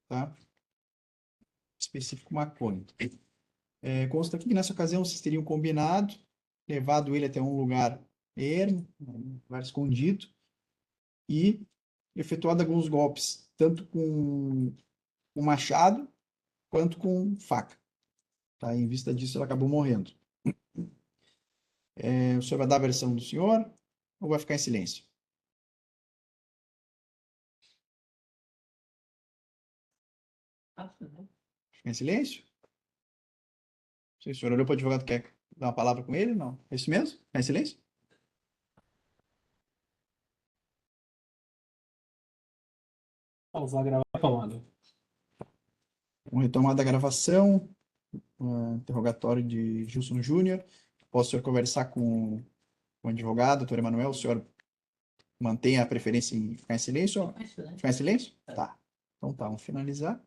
Tá? Específico maconha. Consta aqui que nessa ocasião vocês teriam combinado, levado ele até um lugar ermo, um lugar escondido, e efetuado alguns golpes, tanto com machado quanto com faca. Tá? Em vista disso, ela acabou morrendo. O senhor vai dar a versão do senhor ou vai ficar em silêncio? Ficar em silêncio? Se o senhor olhou para o advogado, quer dar uma palavra com ele? Não. É isso mesmo? Ficar em silêncio? Pausar a gravação. Vamos retomar da gravação. Interrogatório de Gilson Júnior. Posso o senhor conversar com o advogado, doutor Emanuel? O senhor mantém a preferência em ficar em silêncio? Ficar em silêncio? Tá. Então tá, vamos finalizar.